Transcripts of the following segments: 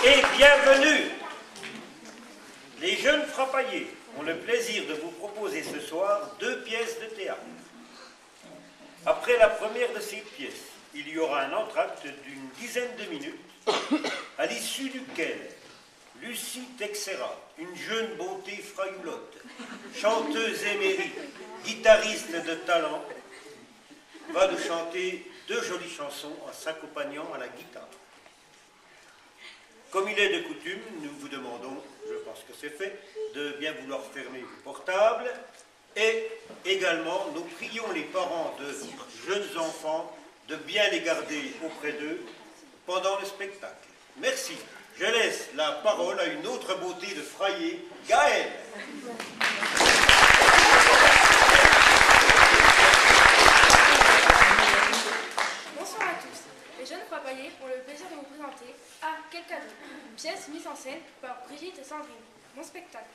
Et bienvenue. Les jeunes frappaillés ont le plaisir de vous proposer ce soir 2 pièces de théâtre. Après la première de ces pièces, il y aura un entracte d'une dizaine de minutes, à l'issue duquel Lucie Texera, une jeune beauté frayoulotte, chanteuse émérite, guitariste de talent, va nous chanter 2 jolies chansons en s'accompagnant à la guitare. Comme il est de coutume, nous vous demandons, je pense que c'est fait, de bien vouloir fermer vos portables et également nous prions les parents de jeunes enfants de bien les garder auprès d'eux pendant le spectacle. Merci. Je laisse la parole à une autre beauté de frayer, Gaëlle. Bonsoir à tous. Les jeunes frappaillés ont le plaisir de vous présenter Ah, quel cadeau, une pièce mise en scène par Brigitte et Sandrine. Mon spectacle.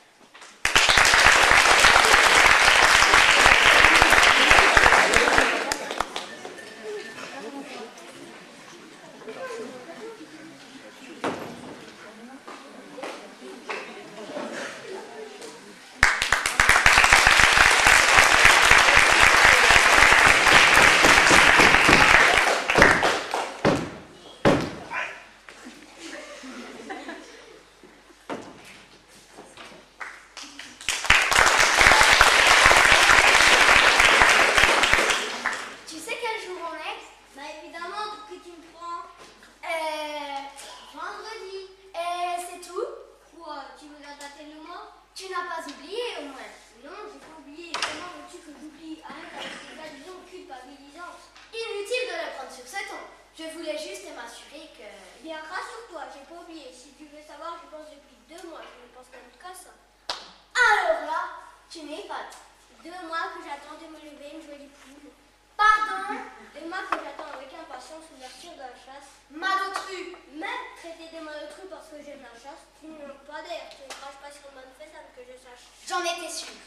J'en étais sûre.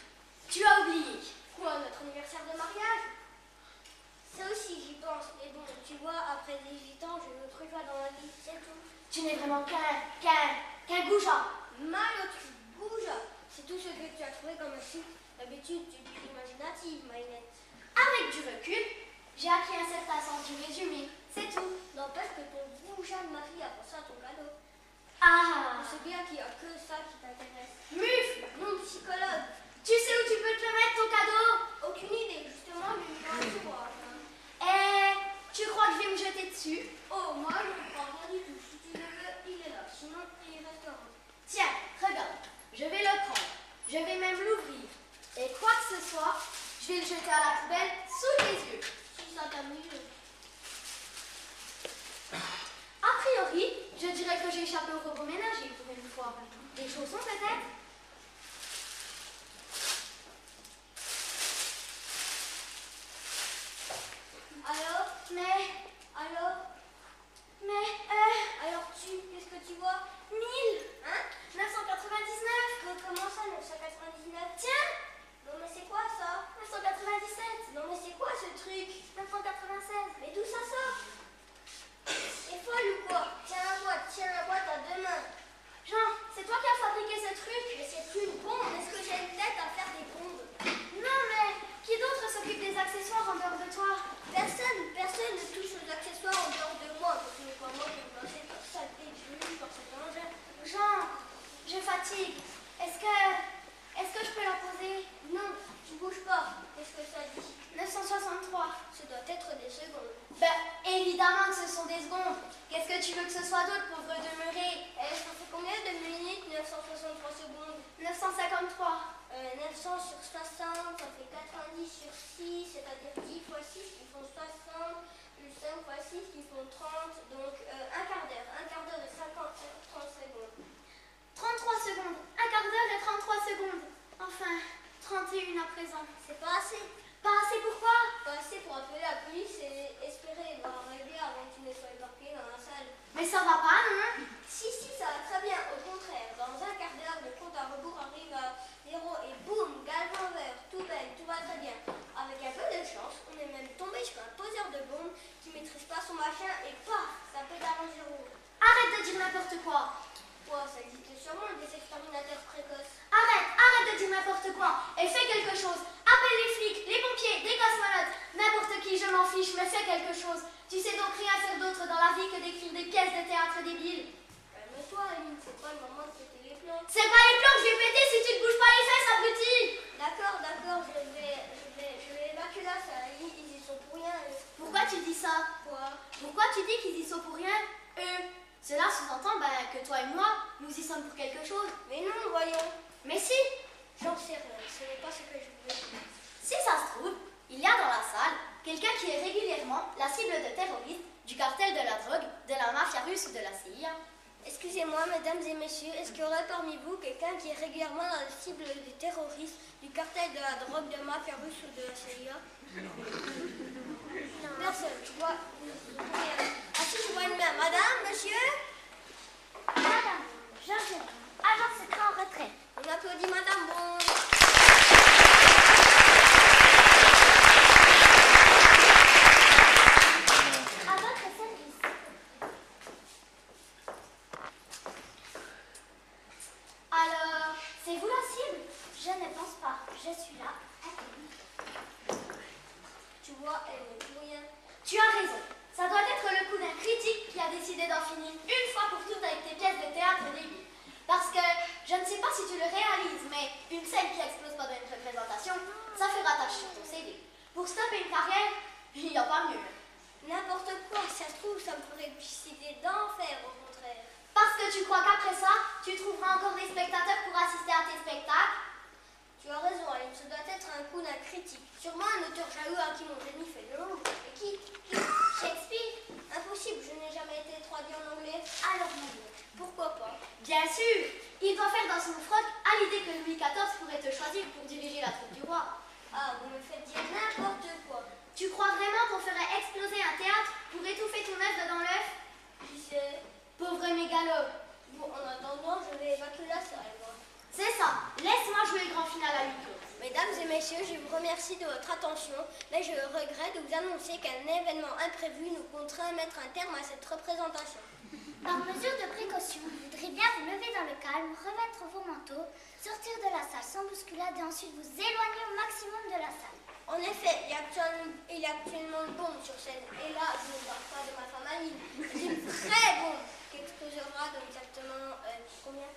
Tu as oublié. Quoi, notre anniversaire de mariage? Ça aussi, j'y pense. Mais bon, tu vois, après 18 ans, j'ai une autre joie dans la vie, c'est tout. Tu n'es vraiment qu'un goujat. Malotru, goujat. C'est tout ce que tu as trouvé comme suite. D'habitude, tu es imaginative, Maïnette. Avec du recul, j'ai acquis un certain sens du résumé. C'est tout. N'empêche que ton goujat de mari a pensé à ton cadeau. Ah, c'est bien qu'il n'y a que ça qui t'intéresse. Mufle, mon psychologue. Tu sais où tu peux te le mettre, ton cadeau? Aucune idée, justement, je ne sais pas. Tu crois que je vais me jeter dessus? Oh, moi, je ne crois pas du tout. Si tu le veux, il est là. Sinon, il restera. Tiens, regarde. Je vais le prendre. Je vais même l'ouvrir. Et quoi que ce soit, je vais le jeter à la poubelle sous tes yeux. Si ça t'amuse. A priori, je dirais que j'ai échappé au robot ménager pour une fois. Des chaussons peut-être? Alors qu'est-ce que tu vois? 1000, hein? 999. Comment ça, 999? Tiens! Non mais c'est quoi ça? 997. Non mais c'est quoi ce truc? 996. Mais d'où ça sort? C'est folle ou quoi? Tiens la boîte à 2 mains. Jean, c'est toi qui as fabriqué ce truc? Mais c'est plus une bombe. Est-ce que j'ai une tête à faire des bombes? Non mais, qui d'autre s'occupe des accessoires en dehors de toi? Personne ne touche aux accessoires en dehors de moi. Parce que pas moi qui me passais par saleté de juge, par cet engin. Jean, je fatigue. Est-ce que je peux la poser? Non, tu bouges pas. Qu'est-ce que ça dit? 963. Ce doit être des secondes. Ben, évidemment que ce sont des secondes. Qu'est-ce que tu veux que ce soit d'autre, pauvre demeuré? Ça fait combien de minutes, 963 secondes? 953. 900 sur 60, ça fait 90 sur 6, c'est-à-dire 10 fois 6 qui font 60, plus 5 fois 6 qui font 30, donc un quart d'heure. Un quart d'heure et 30 secondes. 33 secondes. Un quart d'heure et 33 secondes. Enfin, 31 à présent. C'est pas assez. Pas assez pourquoi? Pas assez pour appeler la police et espérer voir régler avant que tu ne sois éparpillé dans la salle. Mais ça va pas, non? Si, ça va très bien. Au contraire, dans un quart d'heure, le compte à rebours arrive à 0 et boum, galvan vert, tout belle, tout va très bien. Avec un peu de chance, on est même tombé sur un poseur de bombes qui maîtrise pas son machin et paf, ça pédale en 0. Arrête de dire n'importe quoi. Quoi, ça existe sûrement des exterminateurs précoces. Arrête de dire n'importe quoi et fais quelque chose. Appelle les flics, les pompiers, des cosmonautes, n'importe qui, je m'en fiche, mais fais quelque chose. Tu sais donc rien faire d'autre dans la vie que d'écrire des pièces de théâtre débiles. Calme-toi, Émile, c'est pas le moment de péter les plombs. C'est pas les plombs que je vais péter si tu ne bouges pas les fesses, abruti. D'accord, je vais évacuer là, ça, ils y sont pour rien. Pourquoi tu dis ça? Quoi? Pourquoi tu dis qu'ils y sont pour rien? Cela sous-entend que toi et moi, nous y sommes pour quelque chose. Mais non, voyons. Mais si. J'en sais rien, ce n'est pas ce que je voulais dire. Si ça se trouve, il y a dans la salle quelqu'un qui est régulièrement la cible de terroristes, du cartel de la drogue, de la mafia russe ou de la CIA. Excusez-moi, mesdames et messieurs, est-ce qu'il y aurait parmi vous quelqu'un qui est régulièrement dans la cible des terroristes, du cartel de la drogue, de la mafia russe ou de la CIA? Personne, tu vois. Ah si, je vois une main. Madame, monsieur? Madame, Georges, agent secret en retrait. On applaudit Madame Bond. À votre service. Alors, c'est vous la cible? Je ne pense pas. Je suis là. Tu vois, elle n'est plus rien. Tu as raison. Ça doit être le coup d'un critique qui a décidé d'en finir une fois pour toutes avec tes pièces de théâtre débiles. Parce que, je ne sais pas si tu le réalises, mais une scène qui explose pendant une représentation, ça fera tache sur ton CD. Pour stopper une carrière, il n'y a pas mieux. N'importe quoi, si ça se trouve, ça me ferait décider d'en faire, au contraire. Parce que tu crois qu'après ça, tu trouveras encore des spectateurs pour assister à tes spectacles? Tu as raison, Aline, ce doit être un coup d'un critique. Sûrement un auteur jaloux à qui mon ami fait de l'ombre. Et qui? Shakespeare? Impossible, je n'ai jamais été traduit en anglais. Alors mon Dieu. Pourquoi pas? Bien sûr. Il doit faire dans son froc à l'idée que Louis XIV pourrait te choisir pour diriger la troupe du roi. Ah, vous me faites dire n'importe quoi. Tu crois vraiment qu'on ferait exploser un théâtre pour étouffer ton œuf dans l'œuf? Qui sait? Pauvre mégalo. Bon, en attendant, je vais évacuer la salle, moi. C'est ça. Laisse-moi jouer le grand final à huis clos. Mesdames et messieurs, je vous remercie de votre attention, mais je regrette de vous annoncer qu'un événement imprévu nous contraint à mettre un terme à cette représentation. Par mesure de précaution, vous voudrez bien vous lever dans le calme, remettre vos manteaux, sortir de la salle sans bousculade et ensuite vous éloigner au maximum de la salle. En effet, il y a actuellement une bombe sur scène, et là, je ne parle pas de ma femme Aline, c'est une vraie bombe qui explosera dans exactement combien?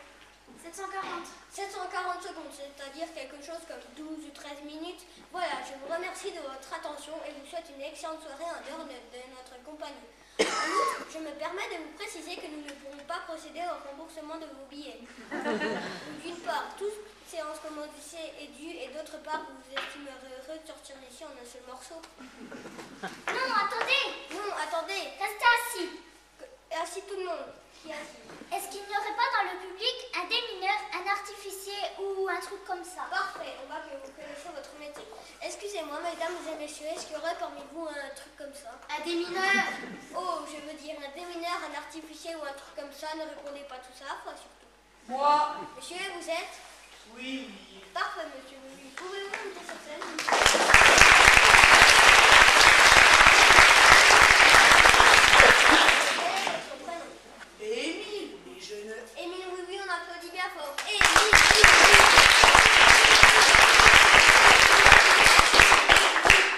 740. 740 secondes, c'est-à-dire quelque chose comme 12 ou 13 minutes. Voilà, je vous remercie de votre attention et vous souhaite une excellente soirée en dehors de notre compagnie. En outre, je me permets de vous préciser que nous ne pourrons pas procéder au remboursement de vos billets. D'une part, toute séance commandée est due et d'autre part, vous vous estimerez heureux de sortir d'ici en un seul morceau. Non, attendez. Non, attendez. Restez assis. Assis tout le monde. Qui est assis? Est-ce qu'il n'y aurait pas dans le public un démineur, un artificier ou un truc comme ça? Parfait, on voit que vous connaissez votre métier. Excusez-moi, mesdames et messieurs, est-ce qu'il y aurait parmi vous un truc comme ça? Un démineur? Oh, je veux dire un démineur, un artificier ou un truc comme ça, ne répondez pas tout ça, fois surtout. Moi? Monsieur, vous êtes? Oui, oui. Parfait, monsieur, oui. Pouvez-vous monter sur scène? Votre prénom? Émile, mais je ne... Émile, oui, oui, on applaudit bien fort. Émile, oui, oui.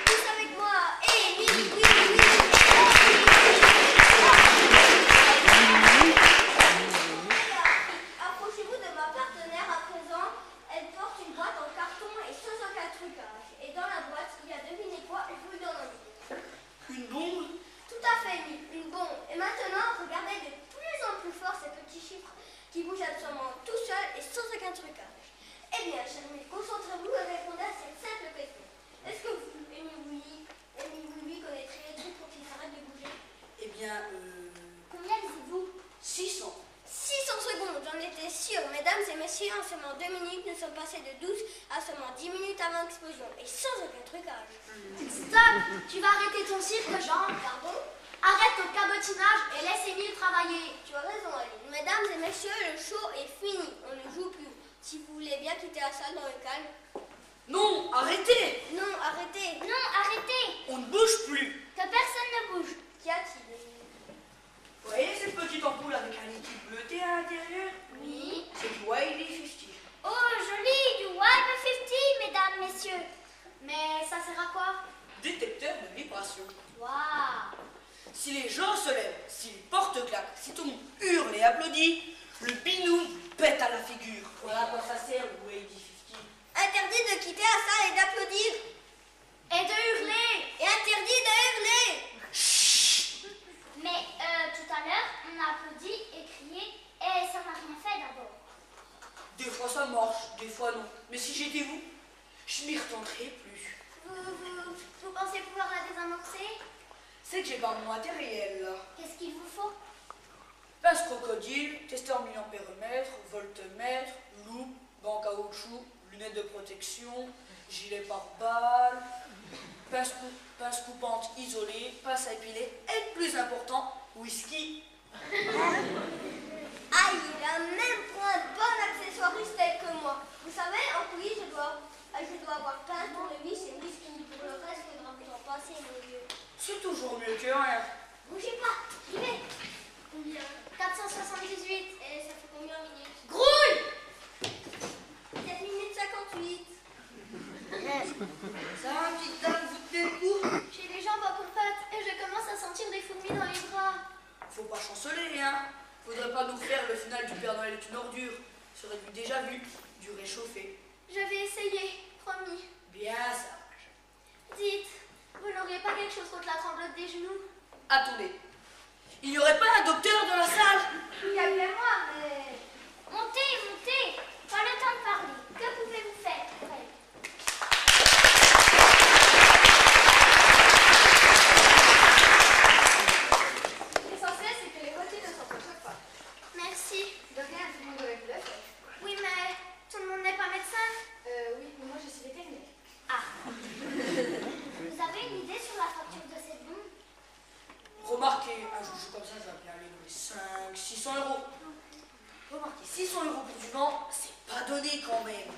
Tous avec moi. Émile, oui, oui. Approchez-vous de ma partenaire à présent. Elle porte une boîte en carton et sans aucun trucage. Et dans la boîte, il y a, devinez quoi, je vous le donne en mille. Une bombe? Tout à fait, Émile, une bombe. Et maintenant, regardez de plus en plus fort ces petits chiffres qui bougent absolument tout seuls et sans aucun trucage. Eh bien, cher Émile, concentrez-vous et répondez à cette simple question. Est-ce que vous, Émile Willy, connaîtriez les trucs pour qu'ils s'arrêtent de bouger? Eh bien, Combien lisez-vous? 600. 600 secondes, j'en étais sûre. Mesdames et messieurs, en seulement 2 minutes, nous sommes passés de 12 à seulement 10 minutes avant l'explosion. Et sans aucun trucage. Stop! Tu vas arrêter ton cirque, Jean. Pardon? Arrête ton cabotinage et laisse Émile travailler. Tu as raison, Aline. Mesdames et messieurs, le show est fini. On ne joue plus. Si vous voulez bien quitter la salle dans le calme. Non, arrêtez! Non, arrêtez. Non, arrêtez! On ne bouge plus. Que personne ne bouge. Qu'y a-t-il, Émile? Vous voyez cette petite ampoule avec un liquide bleuté à l'intérieur? Si les gens se lèvent, s'ils portent claque, si tout le monde hurle et applaudit, le binoum pète à la figure. Voilà à quoi ça sert le Way 50. Interdit de quitter la salle et d'applaudir. Et de hurler. Et interdit de hurler. Mais tout à l'heure, on a applaudi et crié et ça n'a rien fait d'abord. Des fois ça marche, des fois non. Mais si j'étais vous, je m'y retenterais plus. Vous pensez pouvoir la désamorcer? C'est que j'ai pas mon matériel là. Qu'est-ce qu'il vous faut? Pince crocodile, testeur milliampéromètre, voltmètre, loupe, gants caoutchouc, lunettes de protection, gilet pare-balles, pince coupante isolée, pince à épiler et le plus important, whisky. Aïe, il a même pour un bon accessoiriste tel que moi. Vous savez, en coulis, je dois avoir plein pour le vis et whisky. Pour le reste, il faudra vous en passer, mon vieux. C'est toujours mieux que rien. Bougez pas, j'y vais. Combien? 478. Et ça fait combien de minutes? Grouille! 7 minutes 58. Ça va, petite dame, vous tenez le coup? J'ai les jambes en compate et je commence à sentir des fourmis dans les bras. Faut pas chanceler, hein. Faudrait pas nous faire le final du Père Noël est une ordure. Serait du déjà vu, du réchauffé. Je vais essayer, promis. Bien sage. Dites, vous n'auriez pas quelque chose contre la tremblote des genoux? Attendez. Il n'y aurait pas un docteur dans la salle? Il y a bien moi, mais... Montez, montez. Pas le temps de parler. Que pouvez-vous faire? L'essentiel, c'est que les voitures ne s'approchent pas. Merci. De rien, tout le monde aurait pu le faire. Oui, mais tout le monde n'est pas médecin. Oui, mais moi je suis vétérinaire. Ah. Vous avez une idée sur la facture de cette bombe? Remarquez, un joujou comme ça va bien aller dans les 500-600 euros. Remarquez, 600 euros pour du vent, c'est pas donné quand même.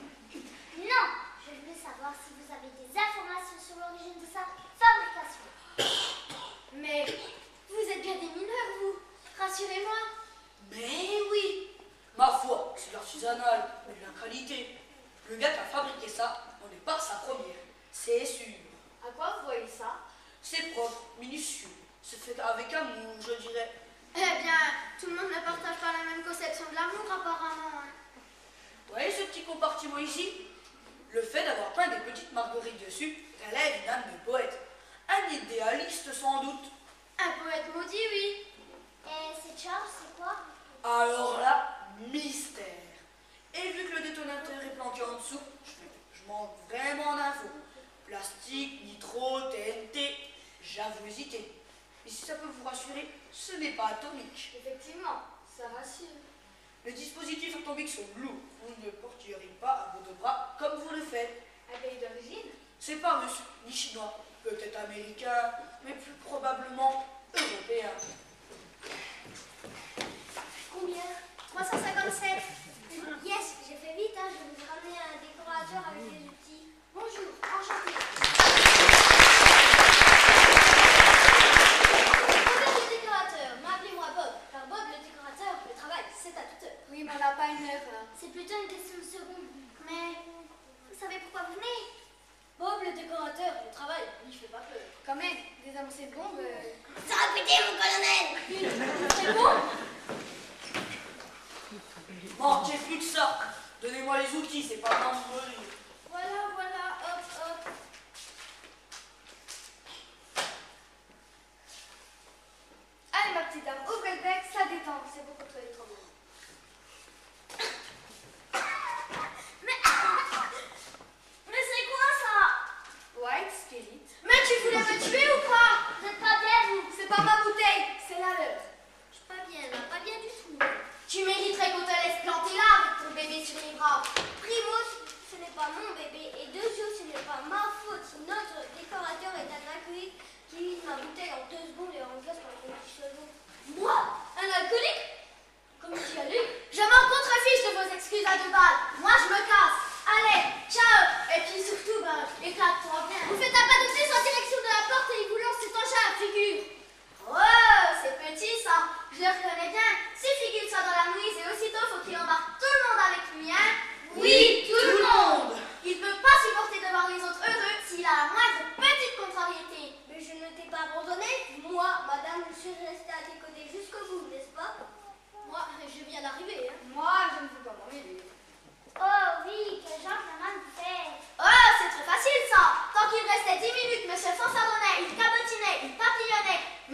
Non. Je voulais savoir si vous avez des informations sur l'origine de sa fabrication. Mais vous êtes bien des mineurs, vous. Rassurez-moi. Mais oui, ma foi, c'est l'artisanal, mais de la qualité. Le gars qui a fabriqué ça, on n'est pas sa première, c'est sûr. À quoi vous voyez ça? C'est propre, minutieux, c'est fait avec amour, je dirais. Eh bien, tout le monde ne partage pas la même conception de l'amour, apparemment. Vous voyez ce petit compartiment ici? Le fait d'avoir peint des petites marguerites dessus relève une âme de poète. Un idéaliste sans doute. Un poète maudit, oui. Et cette charge, c'est quoi? Alors là, mystère. Et vu que le détonateur est planqué en dessous, je manque vraiment d'infos. Plastique, nitro, TNT, j'avoue hésiter. Et si ça peut vous rassurer, ce n'est pas atomique. Effectivement, ça rassure. Les dispositifs atomiques sont lourds. Vous ne le porterez pas à vos deux bras comme vous le faites. Un pays d'origine? C'est pas russe, ni chinois, peut-être américain, mais plus probablement européen. Combien? 357. Yes, j'ai fait vite, hein. Je vais vous ramener un décorateur avec des outils. Bonjour, enchanté. Bob le décorateur, m'appelez-moi Bob, car Bob le décorateur, le travail, c'est à toute heure. Oui, mais on n'a pas une heure là. C'est plutôt une question de seconde. Mais vous savez pourquoi vous venez? Bob le décorateur, le travail, il fait pas peur. Quand même, des avancées de bombes. Ça a pété, mon colonel. C'est bon? Manquez plus de ça. Donnez-moi les outils, c'est pas grave de mourir. Voilà, voilà, hop, hop. Allez, ma petite dame, ouvrez le bec, ça détend. C'est beaucoup trop électromagnétique. Mais c'est quoi ça? White Skillet. Mais tu voulais me tuer ou pas? Vous êtes pas bien, vous? C'est pas ma bouteille, c'est la leur. Je suis pas bien là, pas bien du tout. Tu mériterais qu'on te laisse planter là avec ton bébé sur les bras. Primus, ce n'est pas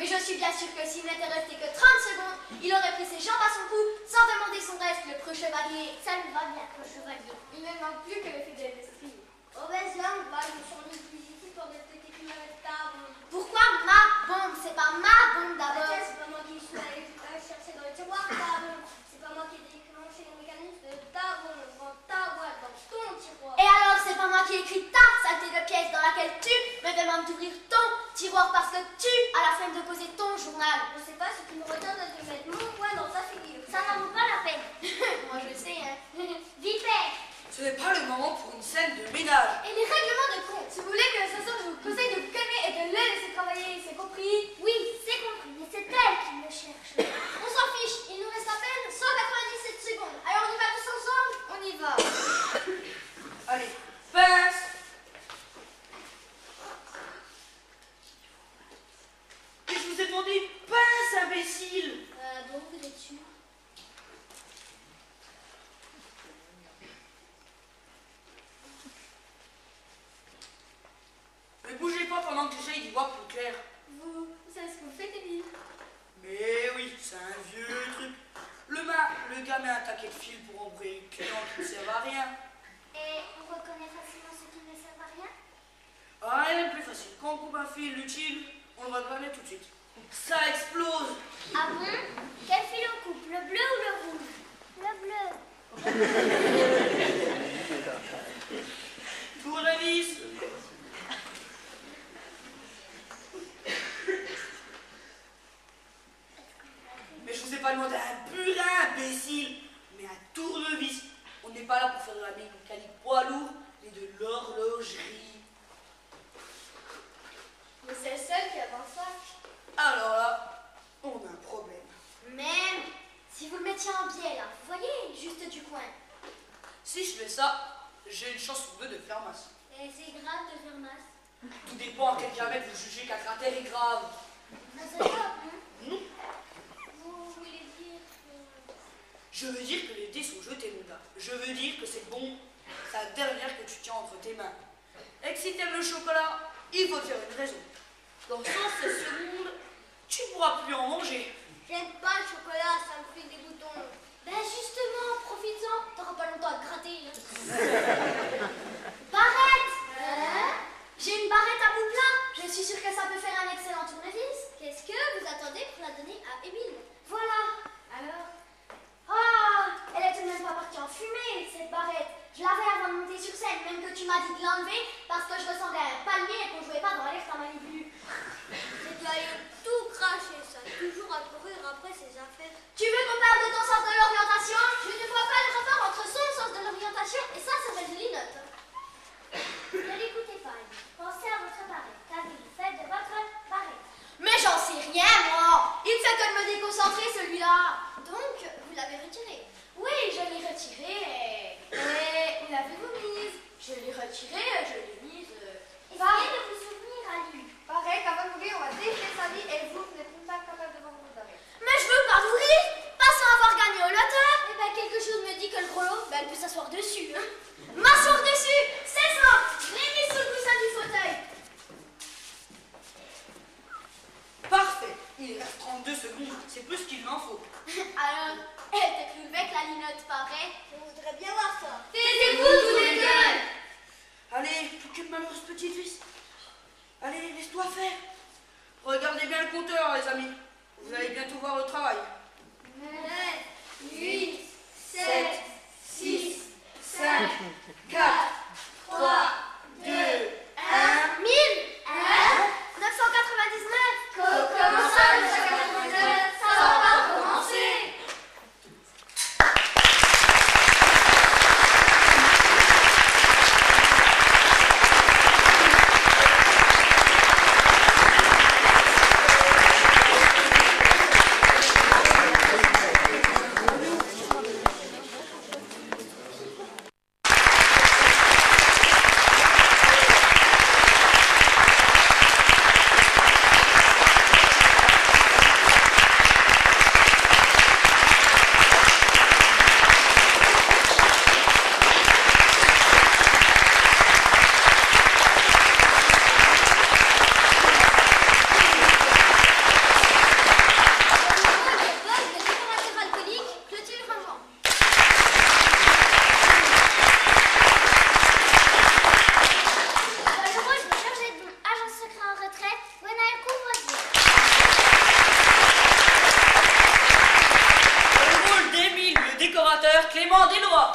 Mais je suis bien sûre que s'il n'était resté que 30 secondes, il aurait pris ses jambes à son cou sans demander son reste, le preux chevalier. Ça me va bien, le chevalier. Il ne manque plus que le fidèle esprit. Mauvaise langue, va nous fournir plus ici pour rester qui avec ta bombe. Pourquoi ma bombe? C'est pas ma bombe d'abord. Tiens, c'est pas moi qui suis allé chercher dans le tiroir ta bombe. C'est pas moi qui ai déclenché le mécanisme de ta bombe dans ta boîte, dans ton tiroir. Et alors, c'est pas moi qui ai écrit ta saleté de pièce dans laquelle tu me demandes d'ouvrir ton tiroir parce que tu as la flemme de poser ton journal. Je sais pas ce qui me retient de te mettre mon poing dans ta figure. Ça n'en vaut pas la peine. Moi, je sais, hein. Vipère. Ce n'est pas le moment pour une scène de ménage. Et les règlements de compte. Si vous voulez que ce soir je vous conseille de vous calmer et de le laisser travailler, c'est compris? Oui, c'est compris, mais c'est elle qui me cherche. On s'en fiche, il nous reste à peine 197 secondes. Alors on y va tous ensemble? On y va. Allez, pince. Et je vous ai demandé pince, imbécile. Bon, vous êtes sûr? Ne bougez pas pendant que j'essaye d'y voir plus clair. Vous savez ce que vous faites, Émile? Mais oui, c'est un vieux truc. Le gars met un taquet de fil pour embrouiller le client qui ne sert à rien. Et on reconnaît facilement ce qui ne sert à rien? Ah, rien de plus facile. Quand on coupe un fil utile, on le reconnaît tout de suite. Ça explose. Ah bon? Quel fil on coupe? Le bleu ou le rouge? Le bleu. Tournevis. Mais je vous ai pas demandé un burin, imbécile, mais un tournevis. On n'est pas là pour faire de la mécanique poids lourd, mais de l'horlogerie. Mais c'est le seul qui a dans le sac. Alors là, on a un problème. Même si vous le mettiez en biais, là, vous voyez, juste du coin. Si je fais ça, j'ai une chance sur deux de faire masse. Et c'est grave de faire masse. Tout dépend à quel diamètre vous jugez qu'un cratère est grave. Ça se voit, hein? Non. Vous voulez dire que... Je veux dire que les dés sont jetés, mon gars. Je veux dire que c'est bon, c'est la dernière que tu tiens entre tes mains. Et que si t'aimes le chocolat, il faut te faire une raison. Dans 116 secondes, tu pourras plus en manger. J'aime pas le chocolat, ça me fait des boutons. Ben justement, profites-en, t'auras pas longtemps à gratter. Barrette! J'ai une barrette à bout plein. Je suis sûre que ça peut faire un excellent tournevis. Qu'est-ce que vous attendez pour la donner à Émile? Voilà. Alors? Ah, elle est tout de même pas partie en fumée, cette barrette. Je l'avais avant de monter sur scène, même que tu m'as dit de l'enlever parce que je ressemblais à un palmier et qu'on jouait pas dans l'air, ça m'a plu. C'est d'ailleurs tout craché, ça. Toujours à courir après ses affaires. Tu veux qu'on parle de ton sens de l'orientation? Je ne vois pas le rapport entre son sens de l'orientation et ça, c'est une jolie note. Ne l'écoutez pas, Émile. Pensez à votre barrette. Qu'avez-vous fait de votre barrette? Mais j'en sais rien, moi. Il fait que de me déconcentrer, celui-là. Donc, vous l'avez retiré? Oui, je l'ai retiré. Et où l'avez-vous mise? Je l'ai retiré, je l'ai mise. Essayez de vous souvenir à lui. Pareil qu'avant de mourir, on va défier sa vie et vous n'êtes même pas capable de vendre vos barrettes. Mais je veux pas mourir, pas sans avoir gagné au loto. Eh ben, quelque chose me dit que le gros lot, ben, elle peut s'asseoir dessus. Hein. M'asseoir dessus, c'est ça. Je l'ai mis sous le coussin du fauteuil. Parfait. Il reste 32 secondes. C'est plus qu'il m'en faut. Alors, elle te cloue le bec, la linotte, pas vrai? On voudrait bien voir ça. Taisez-vous tous les deux. Allez, toute malheureuse petite vis. Allez, laisse-toi faire. Regardez bien le compteur, les amis. Vous allez bientôt voir le travail. 9, 8, 7, 6, 5, 4, 3, 2, 1. 1000 999. Comment ça, le 99? Ça va pas commencer. l'accompagnement des lois.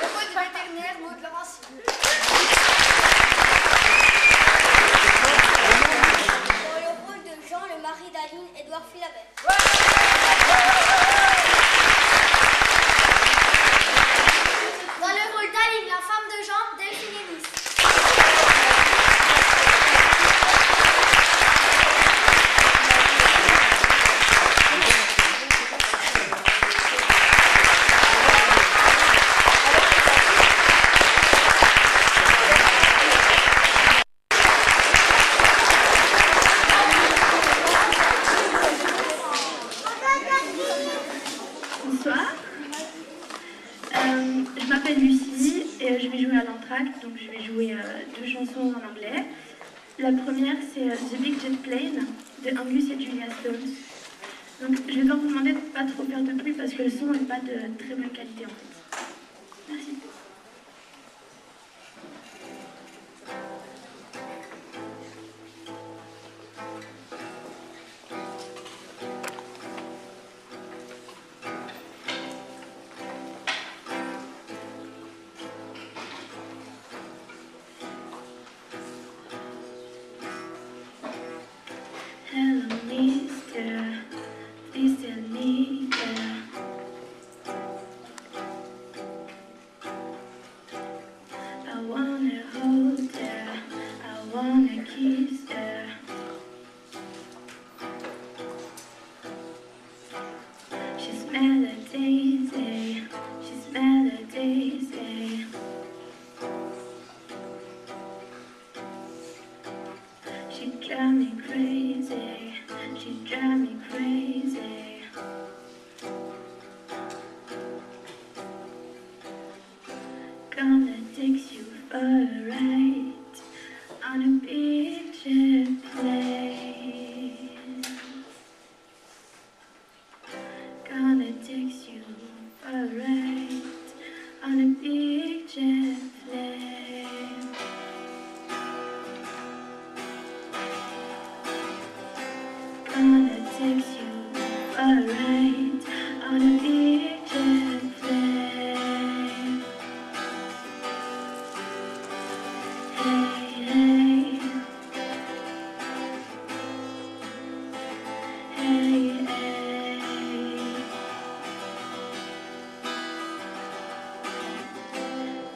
Le mot du vétérinaire, mot de Laurence. Dans le rôle de Jean, le mari d'Aline, Édouard Philabert. Dans le rôle d'Aline, la femme de Jean, Delphine Hénis. Bonsoir. Je m'appelle Lucie et je vais jouer à l'entracte, donc je vais jouer deux chansons en anglais. La première c'est The Big Jet Plane de Angus et Julia Stones. Donc je vais donc vous demander de ne pas trop faire de bruit parce que le son n'est pas de très bonne qualité en fait. Merci. Hello, mister, please tell me I wanna hold her, I wanna kiss her. She smell a daisy, she smell a daisy. She drive me crazy, she drive me crazy. Gonna take you for a ride on a big jet plane. Gonna take you for a ride on a big jet plane. Gonna take you for a ride on a big jet plane. Hey, hey, hey, hey.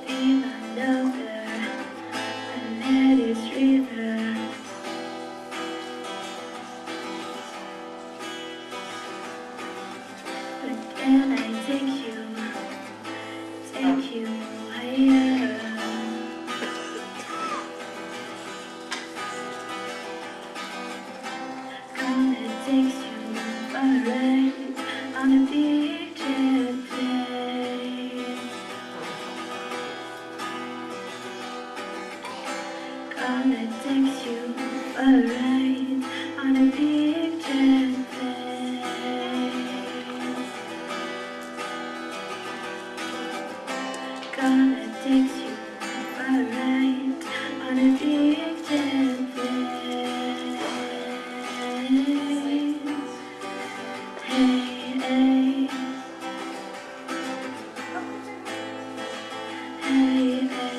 Be my lover, I let it river. But can I take you higher? Gonna take you for a ride on a big jet plane. Gonna take you for a ride on a big jet plane. Gonna take you for a ride on a big jet plane. Hey, hey, hey, hey.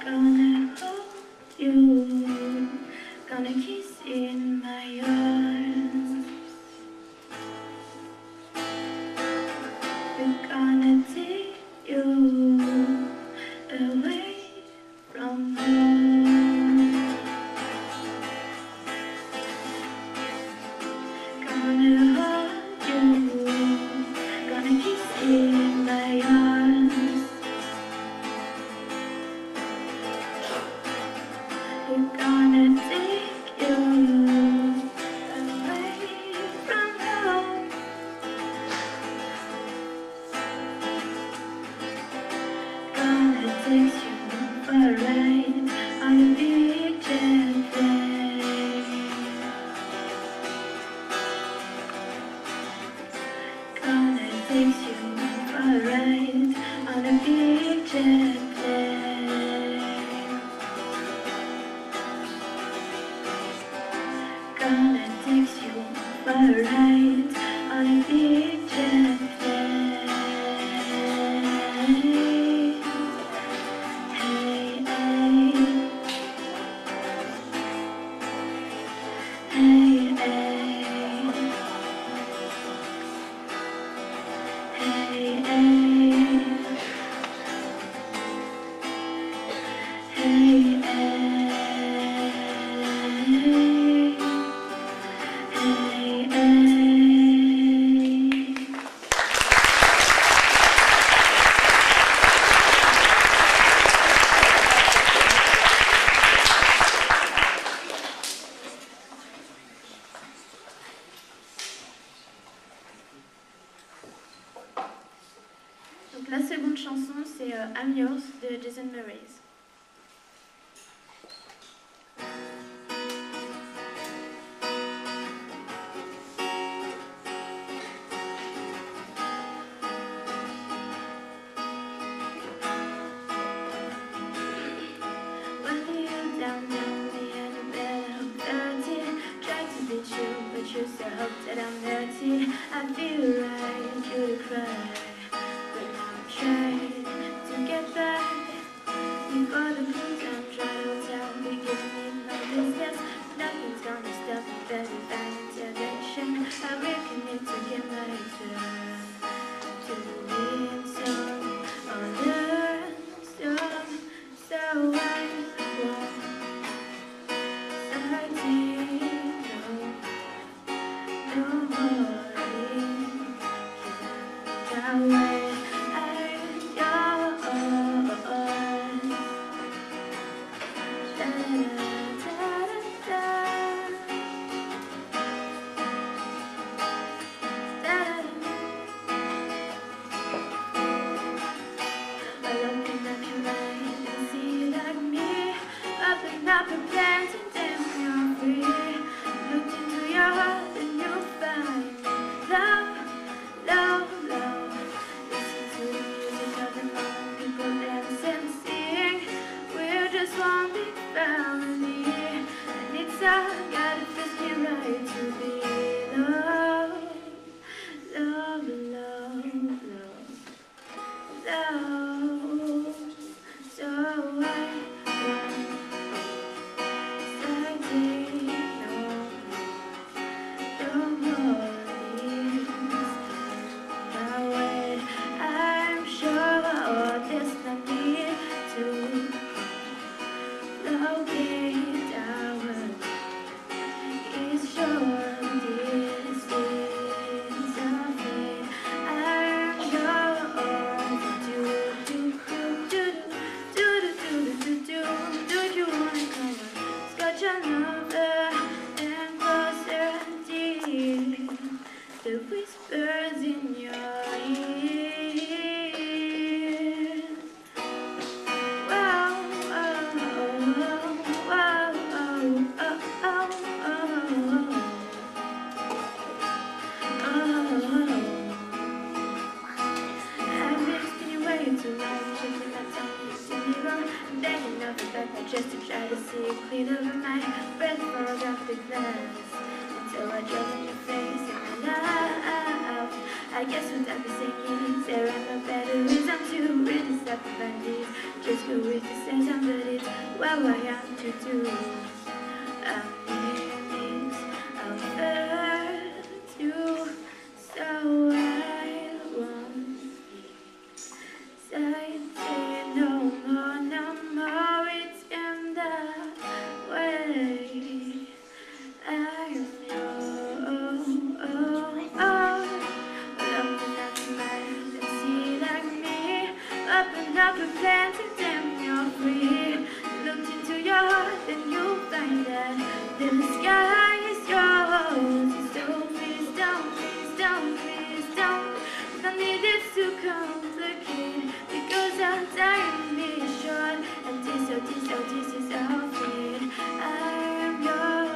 Gonna hold you, gonna kiss in my arms. We're gonna take you away from home. Gonna hold you, gonna kiss in my arms. We're gonna take you away from home. Gonna take you for a ride on a big jet plane. Gonna take you for a ride on a big jet plane. chanson, c'est I'm Yours de Jason Mraz. You so hope that I'm dirty. I feel like you to cry, but I'm trying to get back before the blue time trials out. Beginning my business, nothing's gonna stop me. Better find intervention. I reckon it's to get my turn to win some or learn some. So I won't no more. Just to try to see it clean over my breath, falls off the glass until I drop in your face and laugh. I guess what I'd be saying is there are no better reason to really stop the bandits. Just go with the sense but it's what I have to do. I'll hurt you, so I won't say no more, no more. It's in that way. I'm yours. Looking at the mind and see like me. Open up a plan to damn you're free. Look into your heart and you'll find that the sky is yours. So please don't, please don't, please don't. Don't need it too complicated, because our time is short. And this is our fate. I am yours.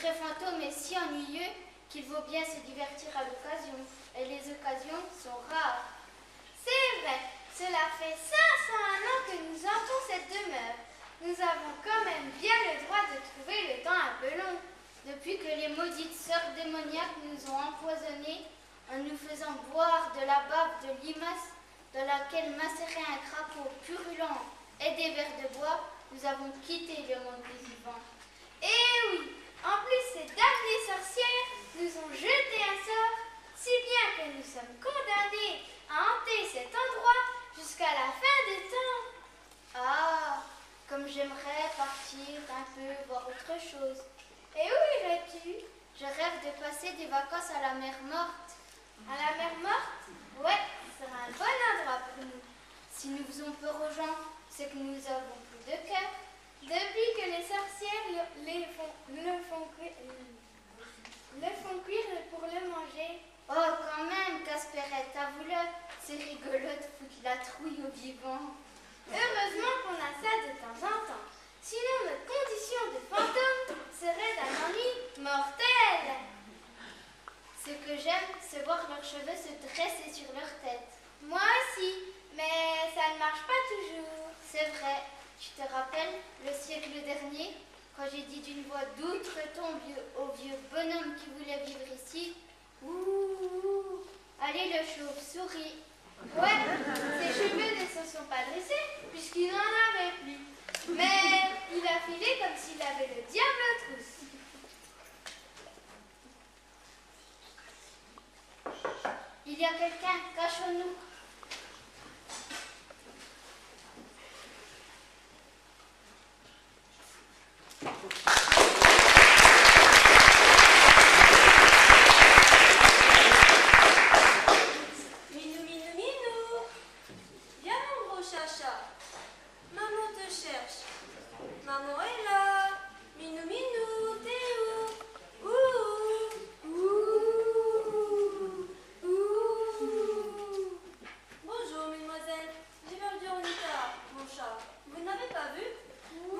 vrai fantôme est si ennuyeux qu'il vaut bien se divertir à l'occasion. Et les occasions sont rares. C'est vrai, cela fait 501 ans que nous hantons cette demeure. Nous avons quand même bien le droit de trouver le temps un peu long. Depuis que les maudites sœurs démoniaques nous ont empoisonnés en nous faisant boire de la bave de limace dans laquelle macérait un crapaud purulent et des vers de bois, nous avons quitté le monde des vivants. Eh oui, en plus ces damnées sorcières nous ont jeté un sort, si bien que nous sommes condamnés à hanter cet endroit jusqu'à la fin des temps. Ah, comme j'aimerais partir un peu voir autre chose. Et où irais-tu? Je rêve de passer des vacances à la mer morte. À la mer morte? Ouais, ce sera un bon endroit pour nous. Si nous faisons peur aux gens, c'est que nous avons plus de cœur. Depuis que les sorcières le font cuire pour le manger. Oh, quand même, Casperette, avoue-le, c'est rigolo de foutre la trouille aux vivants. Heureusement qu'on a ça de temps en temps. Sinon, notre condition de fantôme serait d'un ennui mortel. Ce que j'aime, c'est voir leurs cheveux se dresser sur leur tête. Moi aussi, mais ça ne marche pas toujours. C'est vrai. Tu te rappelles, le siècle dernier, quand j'ai dit d'une voix d'outre-tombe au vieux bonhomme qui voulait vivre ici, ouh, allez le chauve-souris. Ouais, ses cheveux ne se sont pas dressés puisqu'il n'en avait plus. Mais il a filé comme s'il avait le diable aux trousses. Il y a quelqu'un, cachons-nous. Minou, minou, minou. Viens mon gros chacha. Maman te cherche. Maman est là. Minou, minou, t'es où? Ouh, ouh, ouh. Bonjour, mesdemoiselles. J'ai perdu Ronica, mon chat. Vous ne l'avez pas vu? Ouh,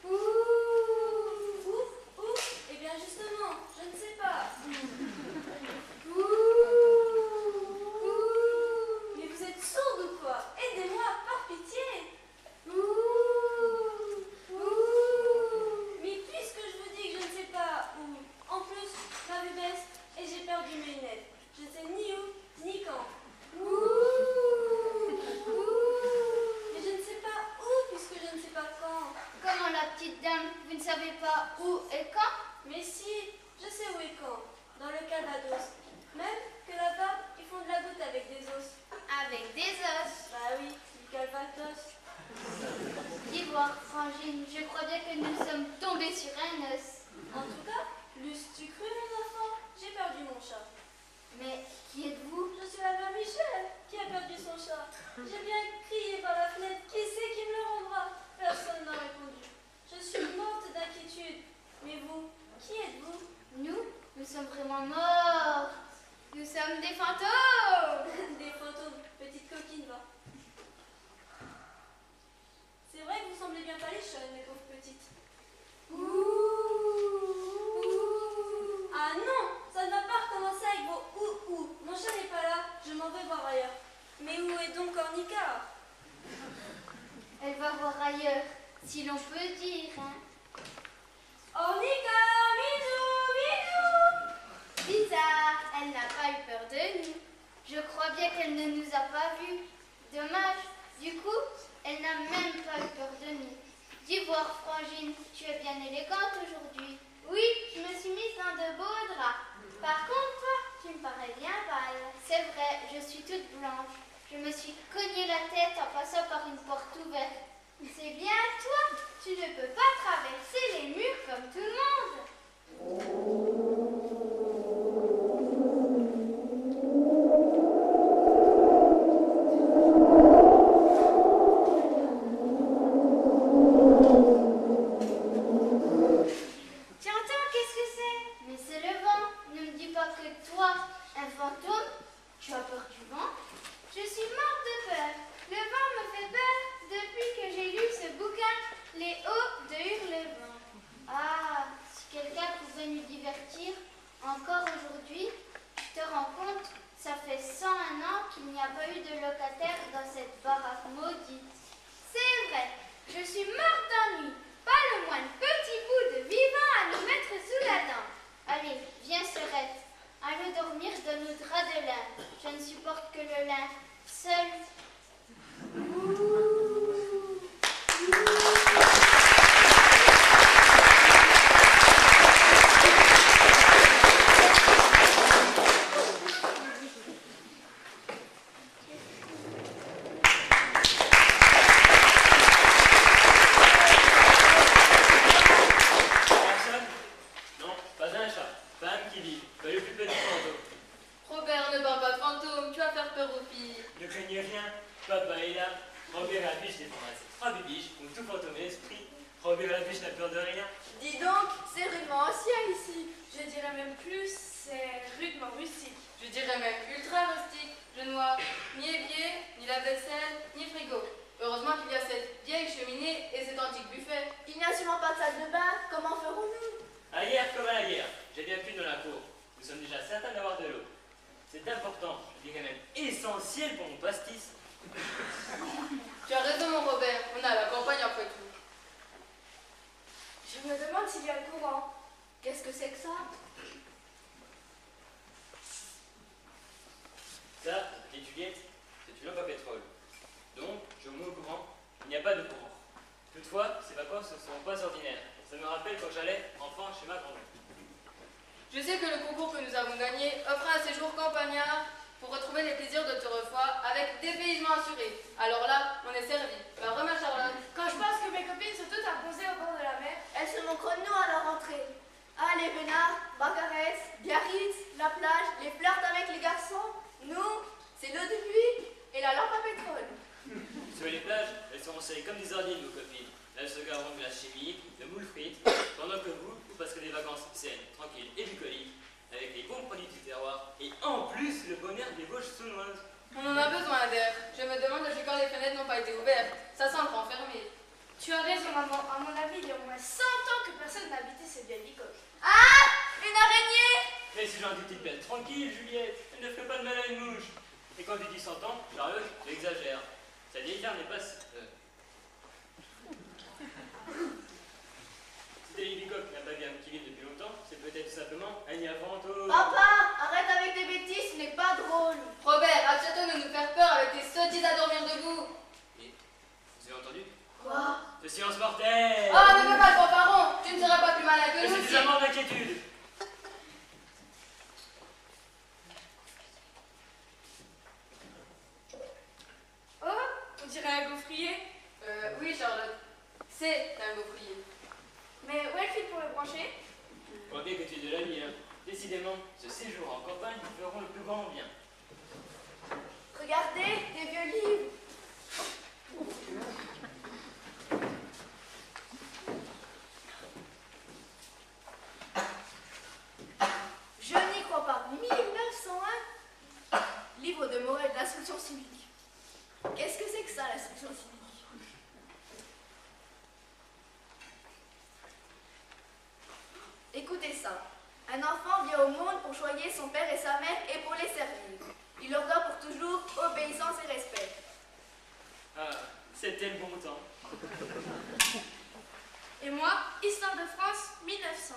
ouh, ouh, ouh. Eh bien, justement, je ne sais pas. Mais vous êtes sourde ou quoi? Aidez-moi, par pitié. Mais puisque je vous dis que je ne sais pas où, en plus, ma vue baisse et j'ai perdu mes lunettes. Je sais ni où, ni quand. Mais je ne sais pas où puisque je ne sais pas quand. Comment la petite dame, vous ne savez pas où et quand? Mais si, je sais où et quand. Dans le Calvados. Même que là-bas, ils font de la goutte avec des os. Avec des os. Bah oui, du Calvados. D'ivoire, Frangine, je crois bien que nous sommes tombés sur un os. En tout cas, l'eusses-tu cru, mon enfant? J'ai perdu mon chat. Mais qui êtes-vous? Je suis la mère Michel qui a perdu son chat. J'ai bien crié par la fenêtre. Qui c'est qui me le rendra? Personne n'a répondu. Je suis morte d'inquiétude. Mais vous, qui êtes-vous? Nous sommes vraiment morts. Nous sommes des fantômes. Des fantômes, petite coquine, va. C'est vrai que vous semblez bien pâlichonne, mes pauvres petites. Ah non, ça ne va pas recommencer avec vos ou. Mon chat n'est pas là, je m'en vais voir ailleurs. Mais où est donc Ornica? Elle va voir ailleurs, si l'on peut dire, hein. Ornica, minou, minou. Bizarre, elle n'a pas eu peur de nous. Je crois bien qu'elle ne nous a pas vus. Dommage. Du coup, elle n'a même pas eu peur de nous. D'ivoire, Frangine, tu es bien élégante aujourd'hui. Oui, je me suis mise dans de beaux draps. Par contre, toi, tu me parais bien pâle. C'est vrai, je suis toute blanche. Je me suis cogné la tête en passant par une porte ouverte. C'est bien toi, tu ne peux pas traverser les murs comme tout le monde. Tu entends, qu'est-ce que c'est? Mais c'est le vent. Ne me dis pas que toi, un fantôme, tu as peur du vent? Je suis morte de peur. Le vent me fait peur depuis que j'ai lu ce bouquin, Les Hauts de Hurlevent. dirais même ultra rustique. Je ne vois ni évier, ni lave-vaisselle, ni frigo. Heureusement qu'il y a cette vieille cheminée et cet antique buffet. Il n'y a sûrement pas de salle de bain. Comment ferons-nous? À la guerre comme à la guerre, j'ai bien pu dans la cour. Nous sommes déjà certains d'avoir de l'eau. C'est important, je dirais même essentiel pour mon pastis. Tu as raison, mon Robert. On a la campagne après tout. Je me demande s'il y a le courant. Qu'est-ce que c'est que ça? Ça, petite Juliette, c'est une lampe à pétrole. Donc, je vous mets au courant, il n'y a pas de courant. Toutefois, ces vacances ne seront pas ordinaires. Ça me rappelle quand j'allais, enfant, chez ma grand-mère. Je sais que le concours que nous avons gagné offre un séjour campagnard pour retrouver les plaisirs d'autrefois avec dépaysement assuré. Alors là, on est servi. Pas vrai, ma Charlotte? Quand je pense que mes copines sont toutes à bronzer au bord de la mer, Elles se moqueront de nous à leur rentrée. Ah, les Vénards, Bacarès, Biarritz, la plage, les flirts avec les garçons. Nous, c'est l'eau de pluie et la lampe à pétrole. Sur les plages, elles seront serrées comme des sardines, vos copines. Elles se gareront de glace chimique, de moules frites, pendant que vous passerez des vacances saines, tranquilles et bucoliques, avec les bons produits du terroir, et en plus le bonheur des Vosges saunoises. On en a besoin d'air. Je me demande depuis quand les fenêtres n'ont pas été ouvertes. Ça sent le renfermé. tu as raison, maman. À mon avis, il y a au moins 100 ans que personne n'a habité cette vieille bicoque. Ah, une araignée! Mais si j'en dis petite bête tranquille, Juliette, elle ne ferait pas de mal à une mouche. Et quand tu dis 100 ans, Charlotte, tu exagères. Sa vieille ferme n'est pas... Si Télé Bicoque n'a pas vu un petit livre depuis longtemps, c'est peut-être tout simplement un fantôme. Papa, arrête avec tes bêtises, ce n'est pas drôle. Robert, arrête surtout de nous faire peur avec tes sottises à dormir debout. Et, vous avez entendu? Quoi? Ce silence mortel. Oh, ne fais pas le fanfaron. Tu ne seras pas plus malin que Mais nous. c'est des amants d'inquiétude. Oh, on dirait un gaufrier. Oui, Charlotte. C'est un gaufrier. Mais où est le fil pour le brancher? Je vois bien que tu es de la vie, hein. Décidément, ce séjour en campagne nous feront le plus grand bien. Regardez, des vieux livres. Je n'y crois pas. 1901. Livre de morale d'instruction civique. Qu'est-ce que c'est que ça, l'instruction civique? Écoutez ça. Un enfant vient au monde pour choyer son père et sa mère et pour les servir. Il leur doit pour toujours obéissance et respect. Ah, c'était le bon temps. Et moi, Histoire de France, 1900.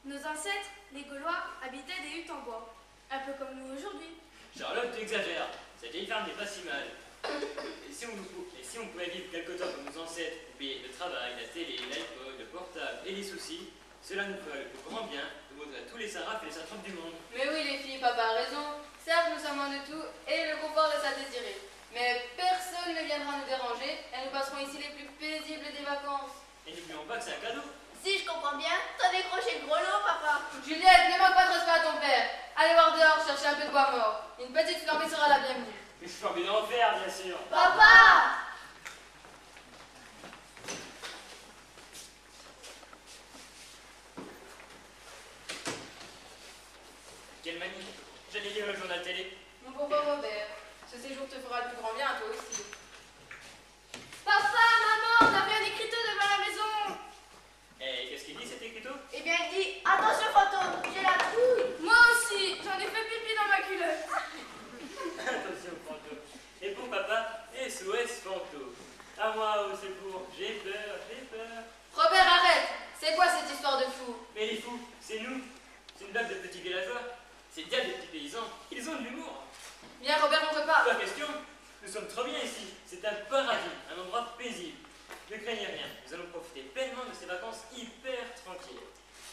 Nos ancêtres, les Gaulois, habitaient des huttes en bois, un peu comme nous aujourd'hui. Charlotte, tu exagères. Cette vieille ferme n'est pas si mal. Et si on pouvait vivre quelque temps comme nos ancêtres, oublier le travail, la télé, l'alcool, le portable et les soucis, cela nous ferait le plus grand bien de montrer à tous les sarrafs et les satraps du monde. Mais oui, les filles, papa a raison. Certes, nous sommes loin de tout et le confort laisse à désirer. Mais personne ne viendra nous déranger et nous passerons ici les plus paisibles des vacances. Et n'oublions pas que c'est un cadeau. Si je comprends bien, t'as décroché le gros lot, papa. Juliette, ne manque pas de respect à ton père. Allez voir dehors chercher un peu de bois mort. Une petite flambée sera la bienvenue. Une flambée d'enfer, bien sûr. Papa! Quelle manie. J'allais lire le journal télé. Mon pauvre Robert, ce séjour te fera le plus grand bien à toi aussi. Papa, maman, on avait un écriteau devant la maison. Et qu'est-ce qu'il dit cet écriteau? Eh bien, il dit attention fantôme, j'ai la trouille. Moi aussi, j'en ai fait pipi dans ma culotte. Attention, fantôme. Et pour papa, SOS fantôme. À moi au secours, j'ai peur, j'ai peur. Robert, arrête. C'est quoi cette histoire de fou? Mais les fous, c'est nous. C'est une blague de petits villageois. C'est le diable des petits paysans. Ils ont de l'humour. Viens, Robert, on repart. Pas question. Nous sommes trop bien ici. C'est un paradis, un endroit paisible. Ne craignez rien. Nous allons profiter pleinement de ces vacances hyper tranquilles.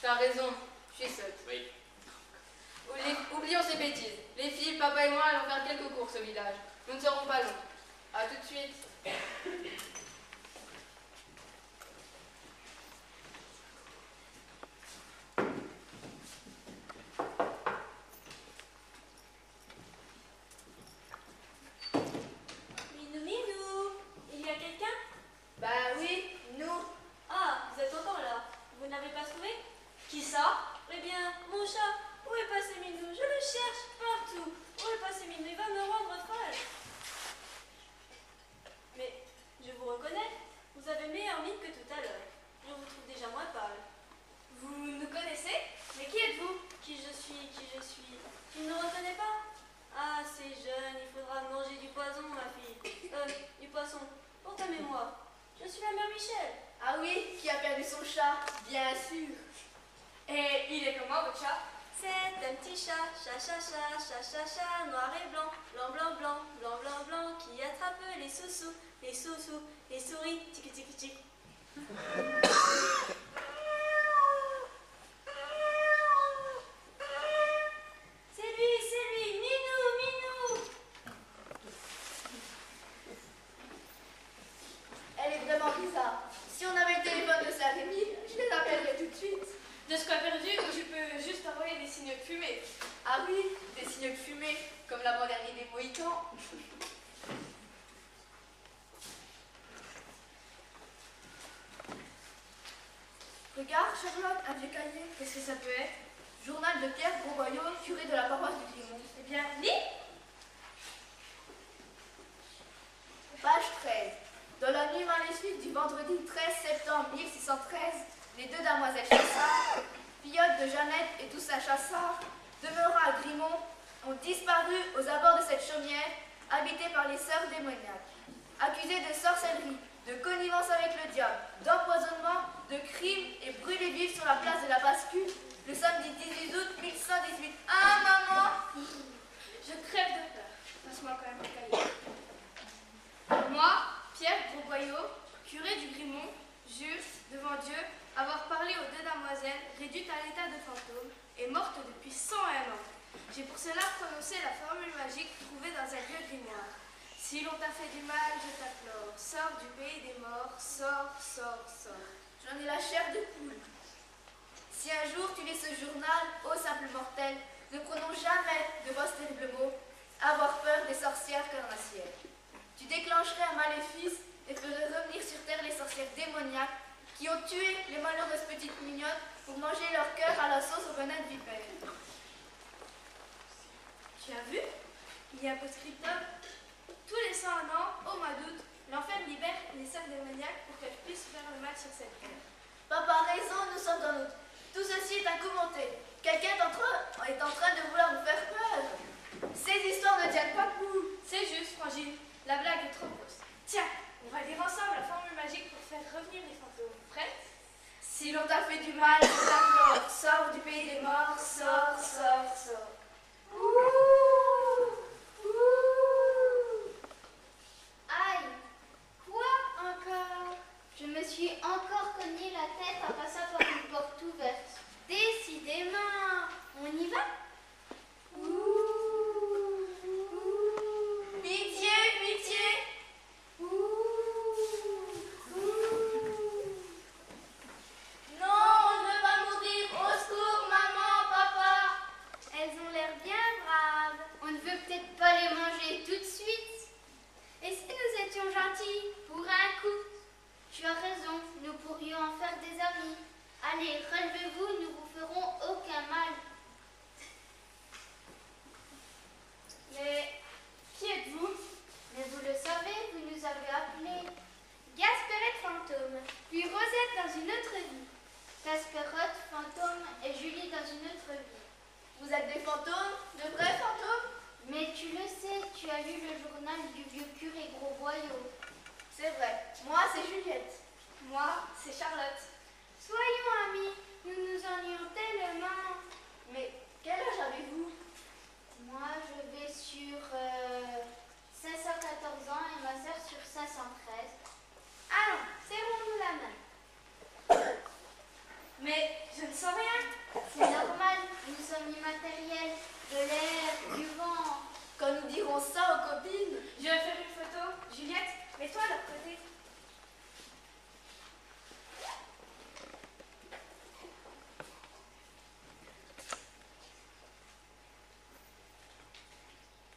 T'as raison, je suis sotte. Oui. Oublions ces bêtises. Les filles, papa et moi allons faire quelques courses au village. Nous ne serons pas longs. À tout de suite. Minou, minou, il y a quelqu'un? Bah oui, nous. Ah, vous êtes encore là. Vous n'avez pas trouvé? Qui ça? Eh bien, mon chat. Où humide que tout à l'heure. Je vous trouve déjà moins pâle. Vous nous connaissez? Mais qui êtes-vous? Qui je suis? Tu ne me reconnais pas? Ah, c'est jeune, il faudra manger du poison, ma fille. Du poisson, pour ta mémoire. Je suis la mère Michel. Ah oui, qui a perdu son chat, bien sûr. Et il est comment votre chat? C'est un petit chat, chat, noir et blanc, blanc, qui attrape les sous-sous, les souris, tic. C'est lui, Minou. Elle est vraiment bizarre. Si on avait le téléphone de Saint-Rémy, je les appellerais tout de suite. De ce qu'a perdu, je peux juste envoyer des signaux de fumée. Ah oui, des signaux de fumée, comme l'avant-dernier des Mohicans. Regarde, Charlotte, un vieux cahier. Qu'est-ce que ça peut être? Journal de Pierre Grosboyau, curé de la paroisse du Clément. Eh bien, lis. Page 13. Dans la nuit maléfique du vendredi 13 septembre 1613, les deux damoiselles Chassard, fillettes de Jeannette et Toussaint Chassard, demeurant à Grimont, ont disparu aux abords de cette chaumière habitée par les sœurs démoniaques. Accusées de sorcellerie, de connivence avec le diable, d'empoisonnement, de crimes et brûlées vives sur la place de la Bascule, le samedi 18 août 1118. Ah, maman! Je crève de peur. Passe-moi quand même le cahier. Moi, Pierre Grosboyau, curé du Grimont, jure, devant Dieu, avoir parlé aux deux damoiselles réduites à l'état de fantômes et mortes depuis 101 ans. J'ai pour cela prononcé la formule magique trouvée dans un vieux grimoire. Si l'on t'a fait du mal, je t'implore, sors du pays des morts, sors. J'en ai la chair de poule. Si un jour tu lis ce journal, ô simple mortel, ne prononce jamais de vos terribles mots, avoir peur des sorcières carnassières. Tu déclencherais un maléfice et ferais revenir sur terre les sorcières démoniaques qui ont tué les malheureuses petites mignonnes pour manger leur cœur à la sauce au venin de vipère. Tu as vu? Il y a un post-scriptum. Tous les 101 ans, au mois d'août, l'enfer libère les sœurs démoniaques pour qu'elles puissent faire le mal sur cette terre. Papa a raison, nous sommes en août. Tout ceci est un coup monté. Quelqu'un est en train de vouloir nous faire peur. Ces histoires ne tiennent pas debout. C'est juste, Frangine. La blague est trop grosse. Tiens, on va lire ensemble la formule magique pour faire revenir les fantômes. Prête? Si l'on t'a fait du mal, je t'implore, sors du pays des morts, sors. Aïe! Quoi encore? Je me suis encore cogné la tête en passant par une porte ouverte. Décidément, on y va? Pitié! Non, on ne va mourir! Au secours, maman, papa! Elles ont l'air bien braves. On ne veut peut-être pas les manger tout de suite. Et si nous étions gentils pour un coup? Tu as raison, nous pourrions en faire des amis. Allez, relevez-vous, nous vous ferons aucun mal. Mais qui êtes-vous? Mais vous le savez, vous nous avez appelés Gasperette fantôme, puis Rosette dans une autre vie. Gasperotte fantôme et Julie dans une autre vie. Vous êtes des fantômes? De vrais fantômes? Mais tu le sais, tu as lu le journal du vieux curé Grosboyau. C'est vrai. Moi, c'est Juliette. Moi, c'est Charlotte. Soyons amis, nous nous ennuions tellement. Mais quel âge avez-vous? Moi, je vais sur 514 ans et ma sœur sur 513. Allons, serrons-nous la main. Mais je ne sens rien. C'est normal, nous sommes immatériels, de l'air, du vent. Quand nous dirons ça aux copines. Je vais faire une photo. Juliette, mets-toi à leur côté.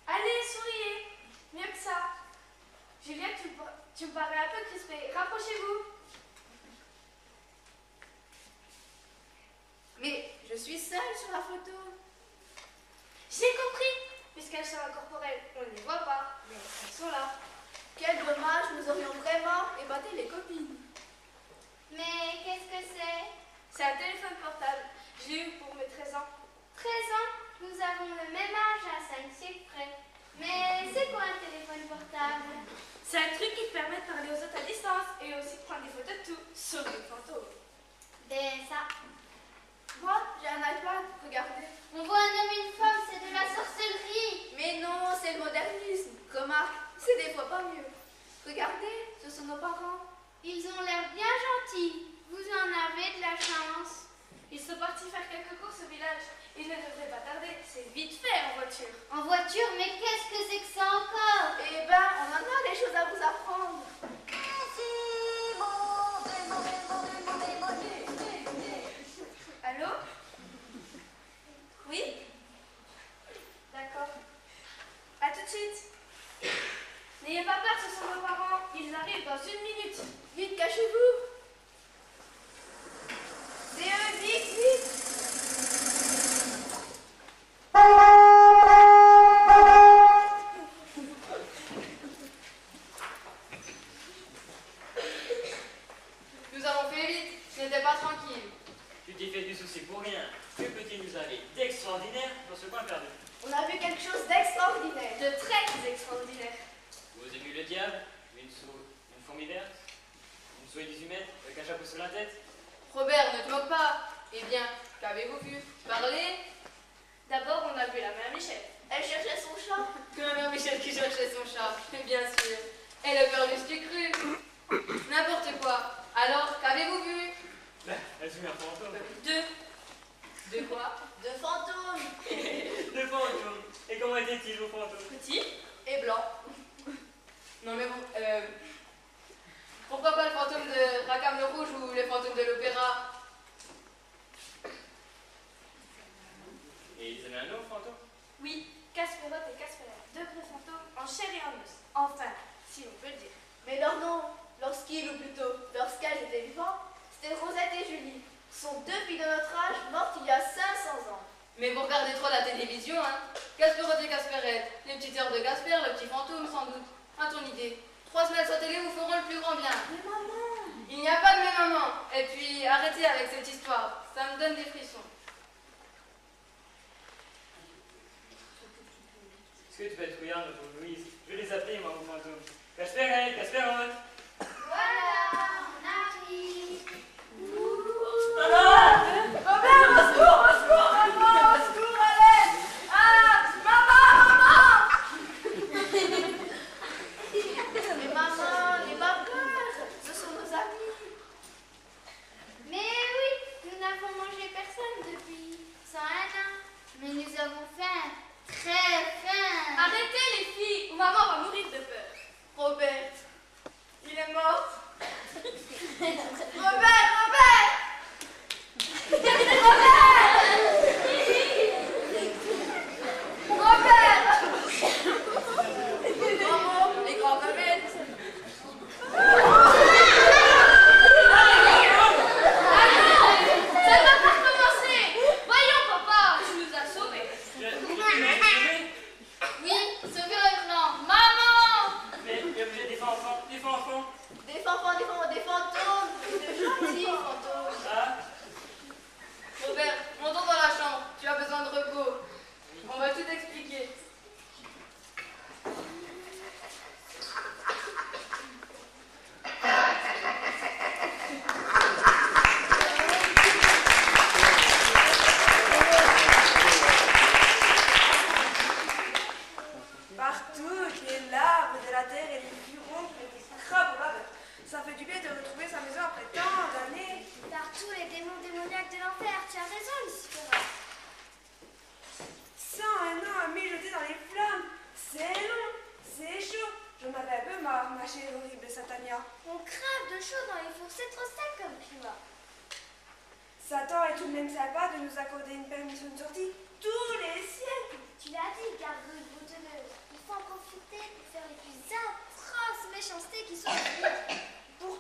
Allez, souriez. Mieux que ça. Juliette, tu me parais un peu crispée. Rapprochez-vous. Mais je suis seule sur la photo. J'ai compris. Puisqu'elles sont incorporelles, on ne les voit pas, mais elles sont là. Quel dommage, nous aurions vraiment épaté les copines. Sauver le fantôme. Ben ça. Moi, j'ai un iPad, regardez. On voit un homme et une femme, c'est de la sorcellerie. Mais non, c'est le modernisme. Remarque, c'est des fois pas mieux. Regardez, ce sont nos parents. Ils ont l'air bien gentils. Vous en avez de la chance. Ils sont partis faire quelques courses au village. Ils ne devraient pas tarder. C'est vite fait en voiture. En voiture, mais qu'est-ce que c'est que ça encore? Eh ben, on en a des choses à vous apprendre. Allô? Oui? D'accord. À tout de suite. N'ayez pas peur, ce sont nos parents. Ils arrivent dans 1 minute. Vite, cachez-vous. C'est eux, vite, vite. Nous avons fait vite, ce n'était pas tranquille. Tu t'es fait du souci pour rien. Que peut-il nous arriver d'extraordinaire dans ce coin perdu? On a vu quelque chose d'extraordinaire, de très extraordinaire. Vous avez vu le diable, une fourmi verte, une souris 18 mètres avec un chapeau sur la tête? Robert, ne te moque pas. Eh bien, qu'avez-vous vu? Parlez. D'abord, on a vu la mère Michel. Elle cherchait son chat. Que ma mère Michel qui cherchait son chat. Mais bien sûr. Et le père Lucie cru. N'importe quoi. Alors, qu'avez-vous vu? Elle suit un fantôme. De quoi? De fantômes. Le fantôme. Et comment était-il au fantôme? Petit et blanc. Non mais bon, pourquoi pas le fantôme de Rackham le Rouge ou le fantôme de l'opéra? Et ils avaient un autre fantôme? Oui, Casperotte et Casperette, 2 vrais fantômes en chair et en os. Enfin, si on peut le dire. Mais leur nom, lorsqu'ils, ou plutôt lorsqu'elles étaient vivants, c'était Rosette et Julie. Ce sont 2 filles de notre âge mortes il y a 500 ans. Mais vous regardez trop la télévision, hein? Casperotte et Casperette, les petites heures de Gasper, le petit fantôme sans doute. À ton idée, 3 semaines sur télé vous feront le plus grand bien. Mais maman! Il n'y a pas de mais maman. Et puis, arrêtez avec cette histoire, ça me donne des frissons. Est-ce que tu peux être trouillard, notre Louise? Je vais les appeler, moi, aux fantômes. Casperette, Casperotte! Voilà, on arrive. Robert, au secours, maman, au secours, à l'aide! Ah, maman! Mais maman, n'aie pas peur, ce sont nos amis. Mais oui, nous n'avons mangé personne depuis 101 ans. Mais nous avons faim, très faim. Arrêtez les filles, ou maman va mourir de peur. Robert, il est mort. Robert, Robert! Robert! Maman, les grands remèdes. Ça va pas recommencer. Voyons, papa, tu nous as sauvés. Oui, sauvez maintenant. Maman! Mais vous êtes des enfants, des enfants. Des fantômes, des gentils fantômes. Ah, Robert, montons dans la chambre, tu as besoin de repos. On va tout expliquer. Partout, les larves de la terre et les furons et les crabes au baveur. Ça fait du bien de retrouver sa maison après tant d'années. Partout les démons démoniaques de l'enfer, tu as raison, Lucifer. 101 ans à mijoter dans les flammes. C'est long, c'est chaud. J'en avais un peu marre, ma chère horrible Satania. On crève de chaud dans les fours, c'est trop sec comme climat. Satan est tout de même sympa de nous accorder une permission de sortie tous les siècles. Tu l'as dit, gargouille boutonneuse. Il faut en profiter pour faire les plus atroces méchancetés qui sont possibles. Pour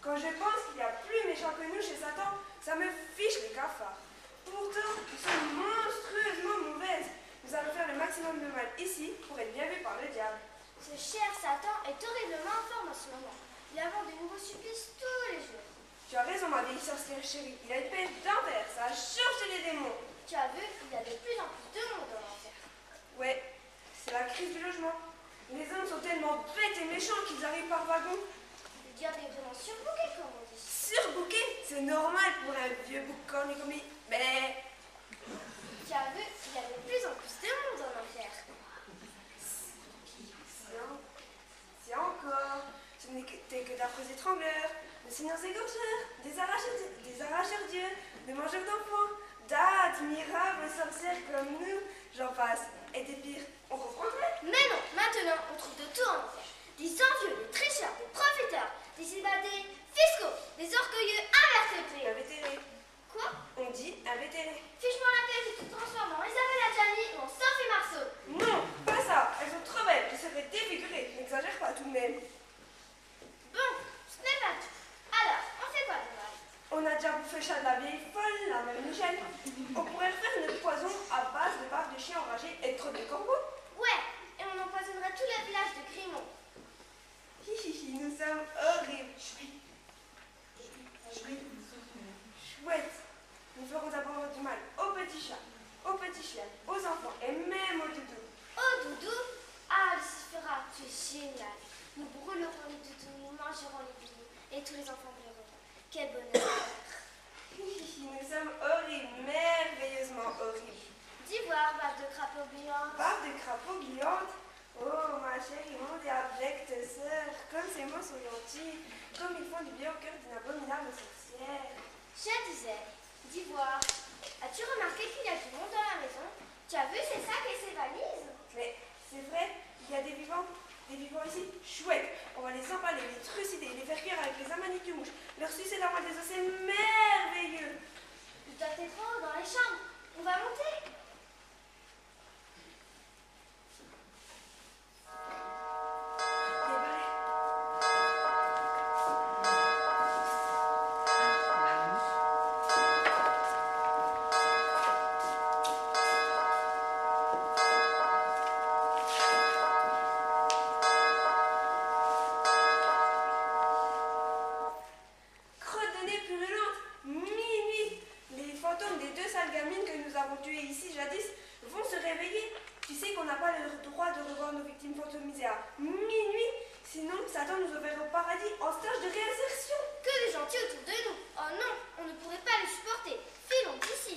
Quand je pense qu'il y a plus méchant que nous chez Satan, ça me fiche les cafards. Pourtant, ils sont monstrueusement mauvaises. Nous allons faire le maximum de mal ici pour être bien vus par le diable. Ce cher Satan est horriblement en forme en ce moment. Il invente de nouveaux supplices tous les jours. Tu as raison, ma vieille sorcière chérie. Il a une pêche d'enfer, ça a changé les démons. Tu as vu, il y a de plus en plus de monde dans l'enfer. Ouais, c'est la crise du logement. Les hommes sont tellement bêtes et méchants qu'ils arrivent par wagons. diable est vraiment surbooké, comme on dit. Surbooké, c'est normal pour un vieux boucan comme lui. Mais Tu as vu, il y a de plus en plus de monde en enfer. c'est encore. Ce n'était que d'affreux étrangleurs, de seigneurs égorgeurs, des arracheurs d'yeux, des mangeurs d'enfants, d'admirables sorcières comme nous, j'en passe. Et des pires, on comprendrait. Mais non, maintenant, on trouve de tout en enfer. Des envieux, des tricheurs, des profiteurs, des évadés fiscaux, des orgueilleux invertébrés. Invétérés. Quoi? On dit invétérés. Fiche-moi la paix, tu te transformes en Isabelle Adjani ou en Sophie Marceau. Non, pas ça. Elles sont trop belles. Je serais défigurée. N'exagère pas tout de même. Bon, ce n'est pas tout. Alors, on fait quoi demain? On a déjà bouffé le chat de la vieille folle, la même Michel. On pourrait faire notre poison à base de bave de chien enragé et de crottes de corbeau. Ouais, et on empoisonnerait tout le village de Grimont. Hihihi, nous sommes horribles. Chouette. Nous ferons d'abord du mal aux petits chats, aux petits chiens, aux enfants et même aux doudous. Oh, Doudou? Ah, Lucifera, tu es génial. Nous brûlerons les doudous, nous mangerons les doudous, et tous les enfants pleureront. Quel bonheur. Hihihi, nous sommes horribles, merveilleusement horribles. D'ivoire, bave de crapaud blanc. Bave de crapaud gluante. Oh, ma chère immonde et abjecte sœur, comme ces mots sont gentils, comme ils font du bien au cœur d'une abominable sorcière. Je disais, d'ivoire, as-tu remarqué qu'il y a du monde dans la maison? Tu as vu ses sacs et ses valises? Mais c'est vrai, il y a des vivants ici, chouettes. On va les emballer, les trucider, les faire cuire avec les amaniques-mouches, leur sucer la moelle des os, c'est merveilleux. Il doit être trop haut dans les chambres. On va monter. Que des gentils autour de nous. Oh non, on ne pourrait pas les supporter. Filons d'ici.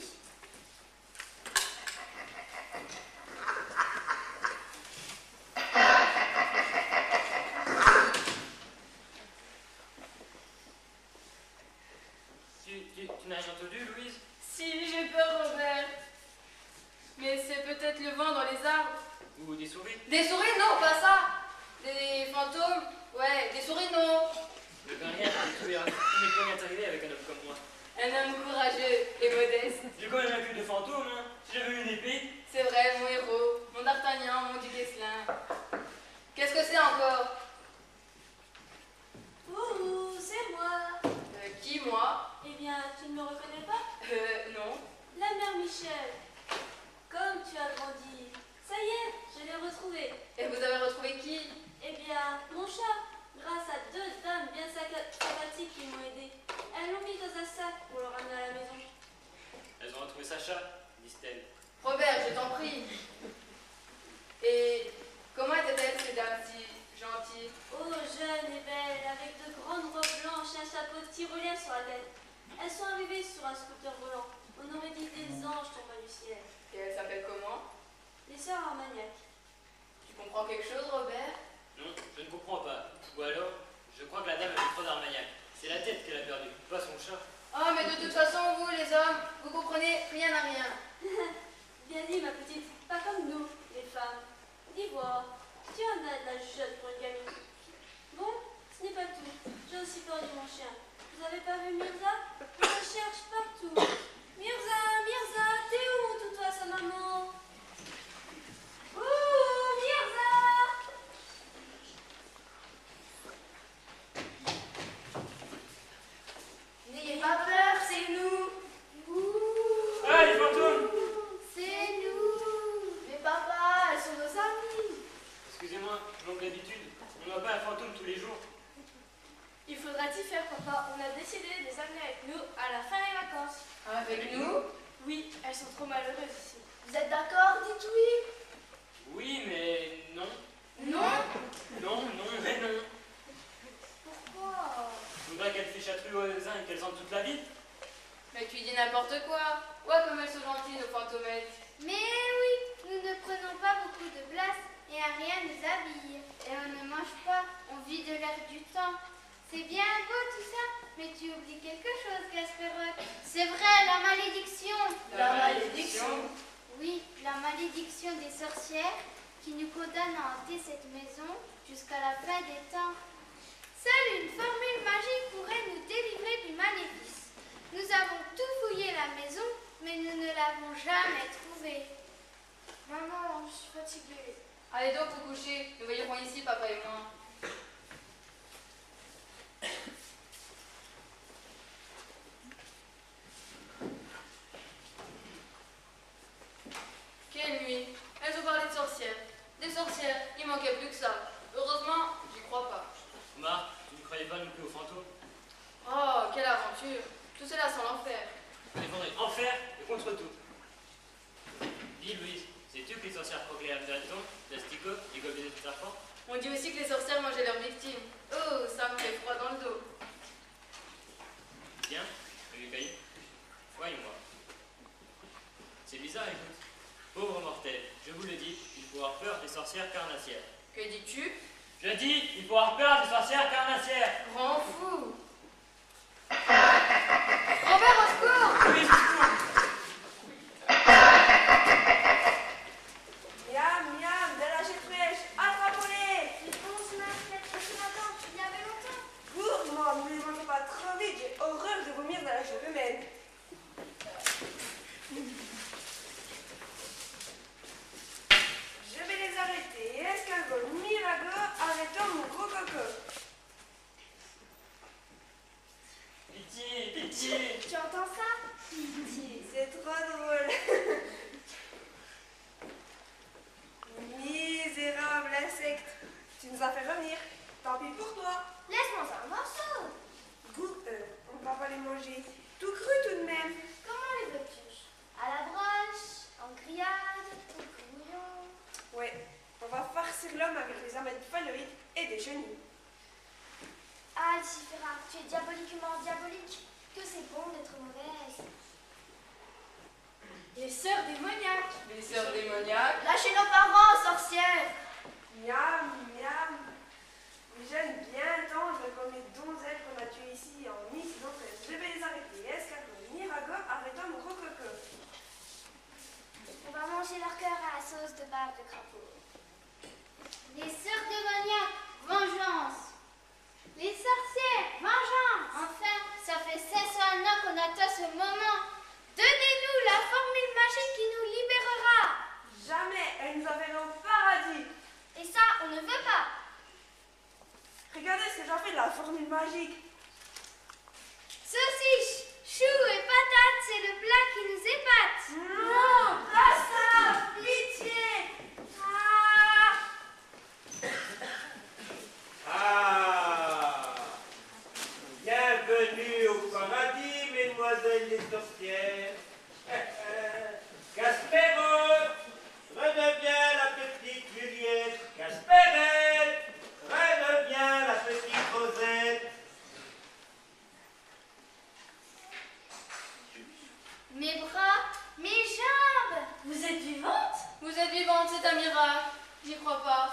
Tu n'as rien entendu, Louise? Si, j'ai peur, Robert. Mais c'est peut-être le vent dans les arbres. Ou des souris? Des souris, non, pas ça. Des fantômes, ouais, des souris, non. Ne peux rien détruire. Il ne peut rien t'arriver avec un homme comme moi. Un homme courageux et modeste. J'ai quand même un cul de fantôme, hein. Si j'avais une épée. C'est vrai, mon héros, mon D'Artagnan, mon Du Guesclin. Qu'est-ce que c'est encore? Ouh, c'est moi. Qui, moi? Eh bien, tu ne me reconnais pas? Non. La mère Michel. Comme tu as grandi. Ça y est, je l'ai retrouvé. Et vous avez retrouvé qui? Eh bien, mon chat. Grâce à deux dames bien sympathiques qui m'ont aidé. Elles l'ont mis dans un sac pour le ramener à la maison. Elles ont retrouvé Sacha, disent-elles. Robert, je t'en prie. Et comment étaient-elles, ces dames si gentilles? Oh, jeune et belle, avec de grandes robes blanches et un chapeau de tyrolien sur la tête. Elles sont arrivées sur un scooter volant. On aurait dit des anges tombés du ciel. Et elles s'appellent comment? Les sœurs Armagnac. Tu comprends quelque chose, Robert? Non, je ne comprends pas. Ou alors, je crois que la dame a eu trop d'Armagnac. C'est la tête qu'elle a perdue, pas son chat. Oh, mais de toute façon, vous, les hommes, vous comprenez rien à rien. Bien dit, ma petite. Pas comme nous, les femmes. D'ivoire, tu en as de la jeune pour une gamine. Bon, ce n'est pas tout. J'ai aussi perdu mon chien. Vous avez pas vu Mirza? Je le cherche partout. Mirza, Mirza, t'es où, tout toi, sa maman? Ouh, Mirza! N'ayez pas peur, c'est nous. Ah, les fantômes! C'est nous. Mais papa, elles sont nos amies. Excusez-moi, je manque d'habitude. On ne voit pas un fantôme tous les jours. Il faudra t'y faire, papa. On a décidé de les amener avec nous à la fin des vacances. Avec nous? Oui, elles sont trop malheureuses ici. Vous êtes d'accord? Dites oui. Oui, mais non. Non? Non, non, mais non. Pourquoi? ces chatrues voisins et qu'elles entrent toute la ville? Mais tu dis n'importe quoi. Ouais, comme elles sont gentilles, nos fantômettes. Mais oui, nous ne prenons pas beaucoup de place et un rien nous habille. Et on ne mange pas, on vit de l'air du temps. C'est bien beau tout ça, mais tu oublies quelque chose, Gasperotte. C'est vrai, la malédiction. La malédiction? Oui, la malédiction des sorcières qui nous condamne à hanter cette maison jusqu'à la fin des temps. Seule une formule magique pourrait nous délivrer du maléfice. Nous avons tout fouillé la maison, mais nous ne l'avons jamais trouvée. Maman, je suis fatiguée. Allez donc vous coucher, nous veillerons ici, papa et moi. Quelle nuit! Elles ont parlé de sorcières. Des sorcières, il manquait plus que ça. Heureusement, j'y crois pas. Omar, tu ne croyais pas non plus aux fantômes? Oh, quelle aventure! Tout cela sans l'enfer. Je défendrai enfer et contre tout. Dis, Louise, sais-tu que les sorcières procléaient Mériton, l'asticot, les gobelets de serpent? On dit aussi que les sorcières mangeaient leurs victimes. Oh, ça me fait froid dans le dos. Tiens, le cahier. Voyons-moi. C'est bizarre, écoute. Pauvre mortel, je vous le dis, il faut avoir peur des sorcières carnassières. Que dis-tu? Je dis, il faut avoir peur des sorcières carnassières. Grand fou! Robert, au secours! Oui, au secours! Miam, miam, de la jet fraîche, attrapons-les! C'est bon ce matin, il y avait longtemps. Gourmand, ne les mangez pas trop vite, j'ai horreur de vomir dans la cheveux humaine. Je vais les arrêter. Escargot, Mirago, arrêtons mon gros coco. Pitié, pitié! Tu entends ça? Pitié, c'est trop drôle. Misérable insecte, tu nous as fait revenir. Tant pis pour toi. Laisse-moi un morceau. On va pas les manger. Tout cru tout de même. Comment les veux-tu? À la broche, en grillade, au bouillon. Ouais, on va farcir l'homme avec les amandes phalloïdes et des chenilles. Ah, Lucifera, tu es diaboliquement diabolique. Que c'est bon d'être mauvaise. Les sœurs démoniaques. Les sœurs démoniaques. Lâchez nos parents, sorcières. Miam, miam. Les jeunes bien tendres comme les donzelles qu'on a tuées ici en Nice, donc je vais les arrêter. Escargot, Mirago, arrêtons mon gros coco. On va manger leur cœur à la sauce de barbe de crapaud. Les sœurs démoniaques, vengeance. Les sorcières, vengeance. Enfin, ça fait 501 ans qu'on attend ce moment. Donnez-nous la formule magique qui nous libérera. Jamais elle nous enverra au paradis. Et ça, on ne veut pas. Regardez ce que j'en fais de la formule magique. Saucisses, choux et patates, c'est le plat qui nous épate. Non, pas ça. Pitié. Ah! Bienvenue au paradis, mesdemoiselles les sorcières. Gasperotte, redeviens la petite Juliette. Gasperette, redeviens la petite Rosette. Mes bras, mes jambes. Vous êtes vivante? Vous êtes vivante, c'est un miracle. J'y crois pas.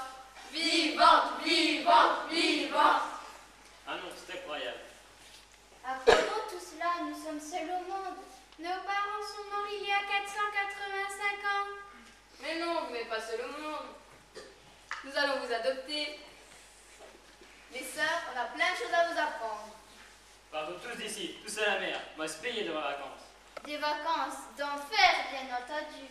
Vivante, vivante, vivante. Ah non, c'est incroyable. À propos de tout cela, nous sommes seuls au monde. Nos parents sont morts il y a 485 ans. Mais non, vous n'êtes pas seul au monde. Nous allons vous adopter. Les sœurs, on a plein de choses à vous apprendre. Partons tous d'ici, tous à la mer. Moi, se payer de ma vacances. Des vacances d'enfer, bien entendu.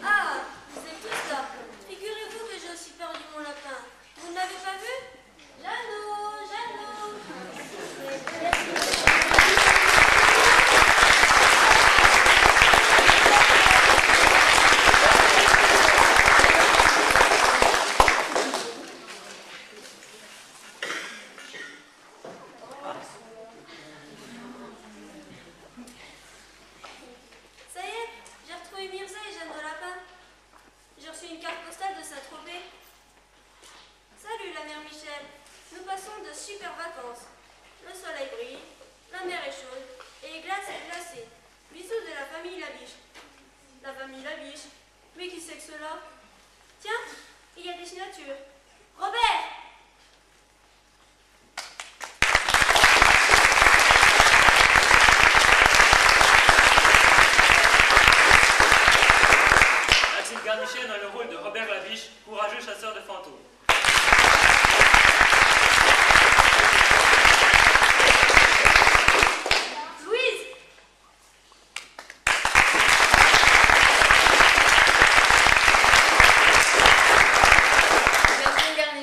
Ah, vous êtes tous là. Figurez-vous que j'ai aussi perdu mon lapin. Vous ne l'avez pas vu? Jeannot, Jeannot. passons de super vacances. Le soleil brille, la mer est chaude et les glaces est glacée. Bisous de la famille Labiche. La famille Labiche. Mais qui c'est que cela? Tiens, il y a des signatures. Robert! Maxime Garnichet dans le rôle de Robert Labiche, courageux chasseur de fantômes.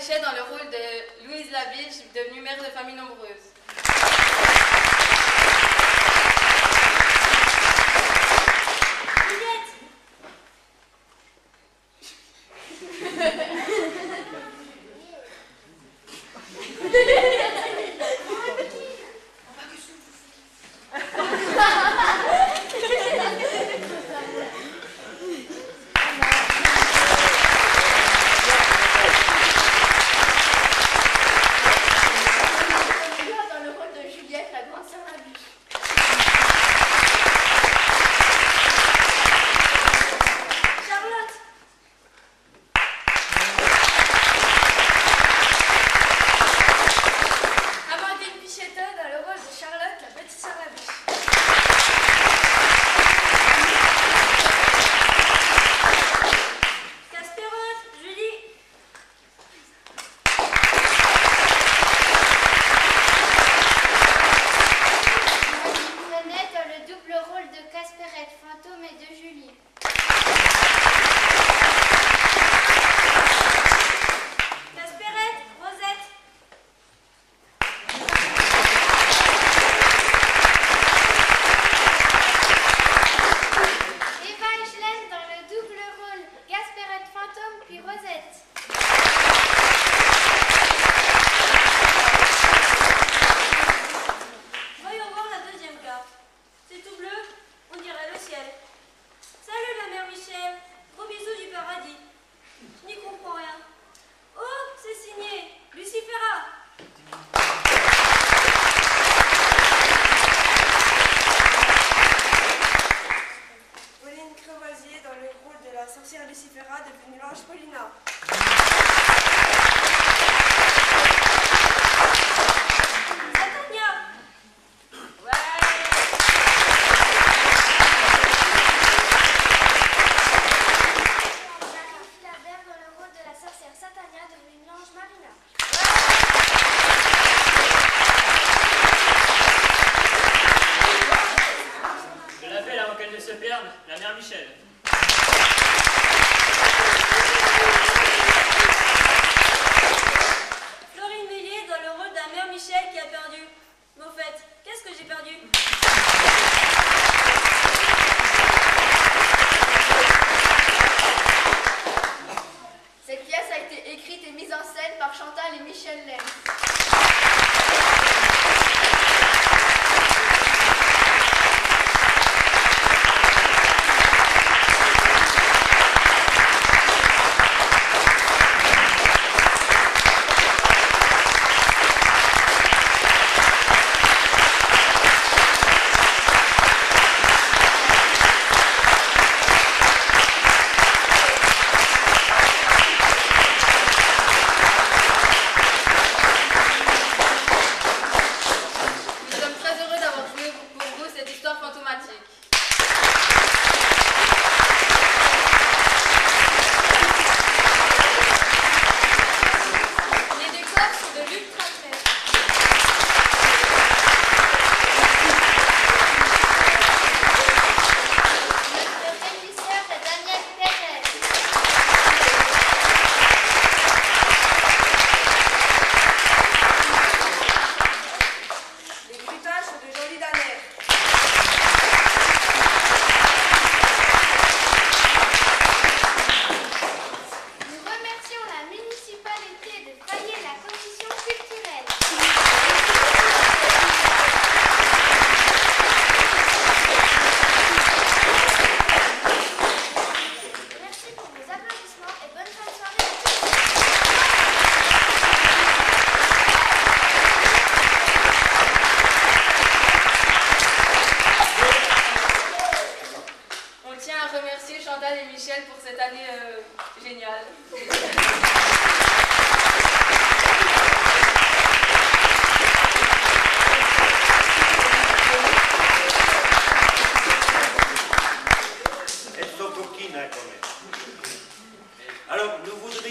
Dans le rôle de Louise Labiche, devenue mère de famille nombreuse.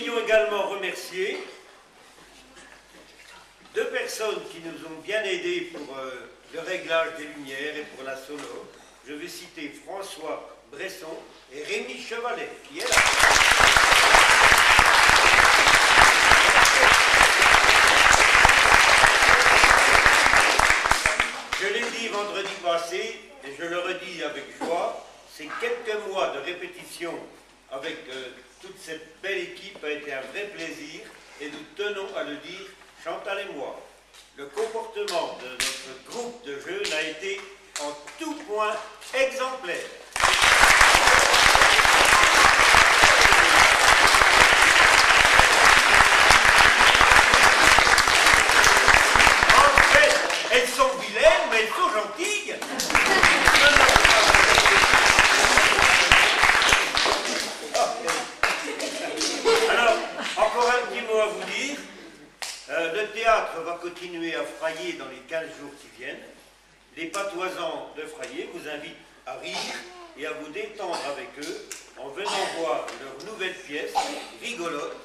voudrions également remercier deux personnes qui nous ont bien aidés pour le réglage des lumières et pour la sonore. Je vais citer François Bresson et Rémi Chevalet, qui est là. Je l'ai dit vendredi passé, et je le redis avec joie, ces quelques mois de répétition avec toute cette belle équipe a été un vrai plaisir, et nous tenons à le dire, Chantal et moi. Le comportement de notre groupe de jeu a été en tout point exemplaire. En fait, elles sont vilaines, mais elles sont gentilles. Alors, encore un petit mot à vous dire. Le théâtre va continuer à Fraillé dans les 15 jours qui viennent. Les patoisans de Fraillé vous invitent à rire et à vous détendre avec eux en venant voir leur nouvelle pièce rigolote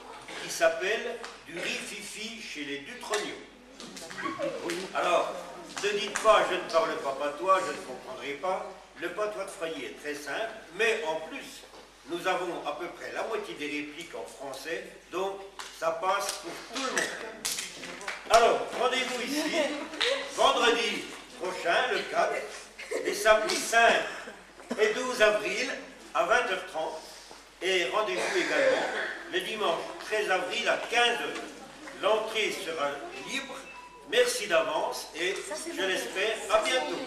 qui s'appelle « Du riz fifi chez les Dutrogneaux ». Alors, ne dites pas « je ne parle pas patois, je ne comprendrai pas ». Le patois de Fraillé est très simple, mais en plus, nous avons à peu près la moitié des répliques en français, donc ça passe pour tout le monde. Alors, rendez-vous ici, vendredi prochain, le 4, les samedis 5 et 12 avril à 20h30, et rendez-vous également le dimanche 13 avril à 15h. L'entrée sera libre. Merci d'avance et je l'espère à bientôt.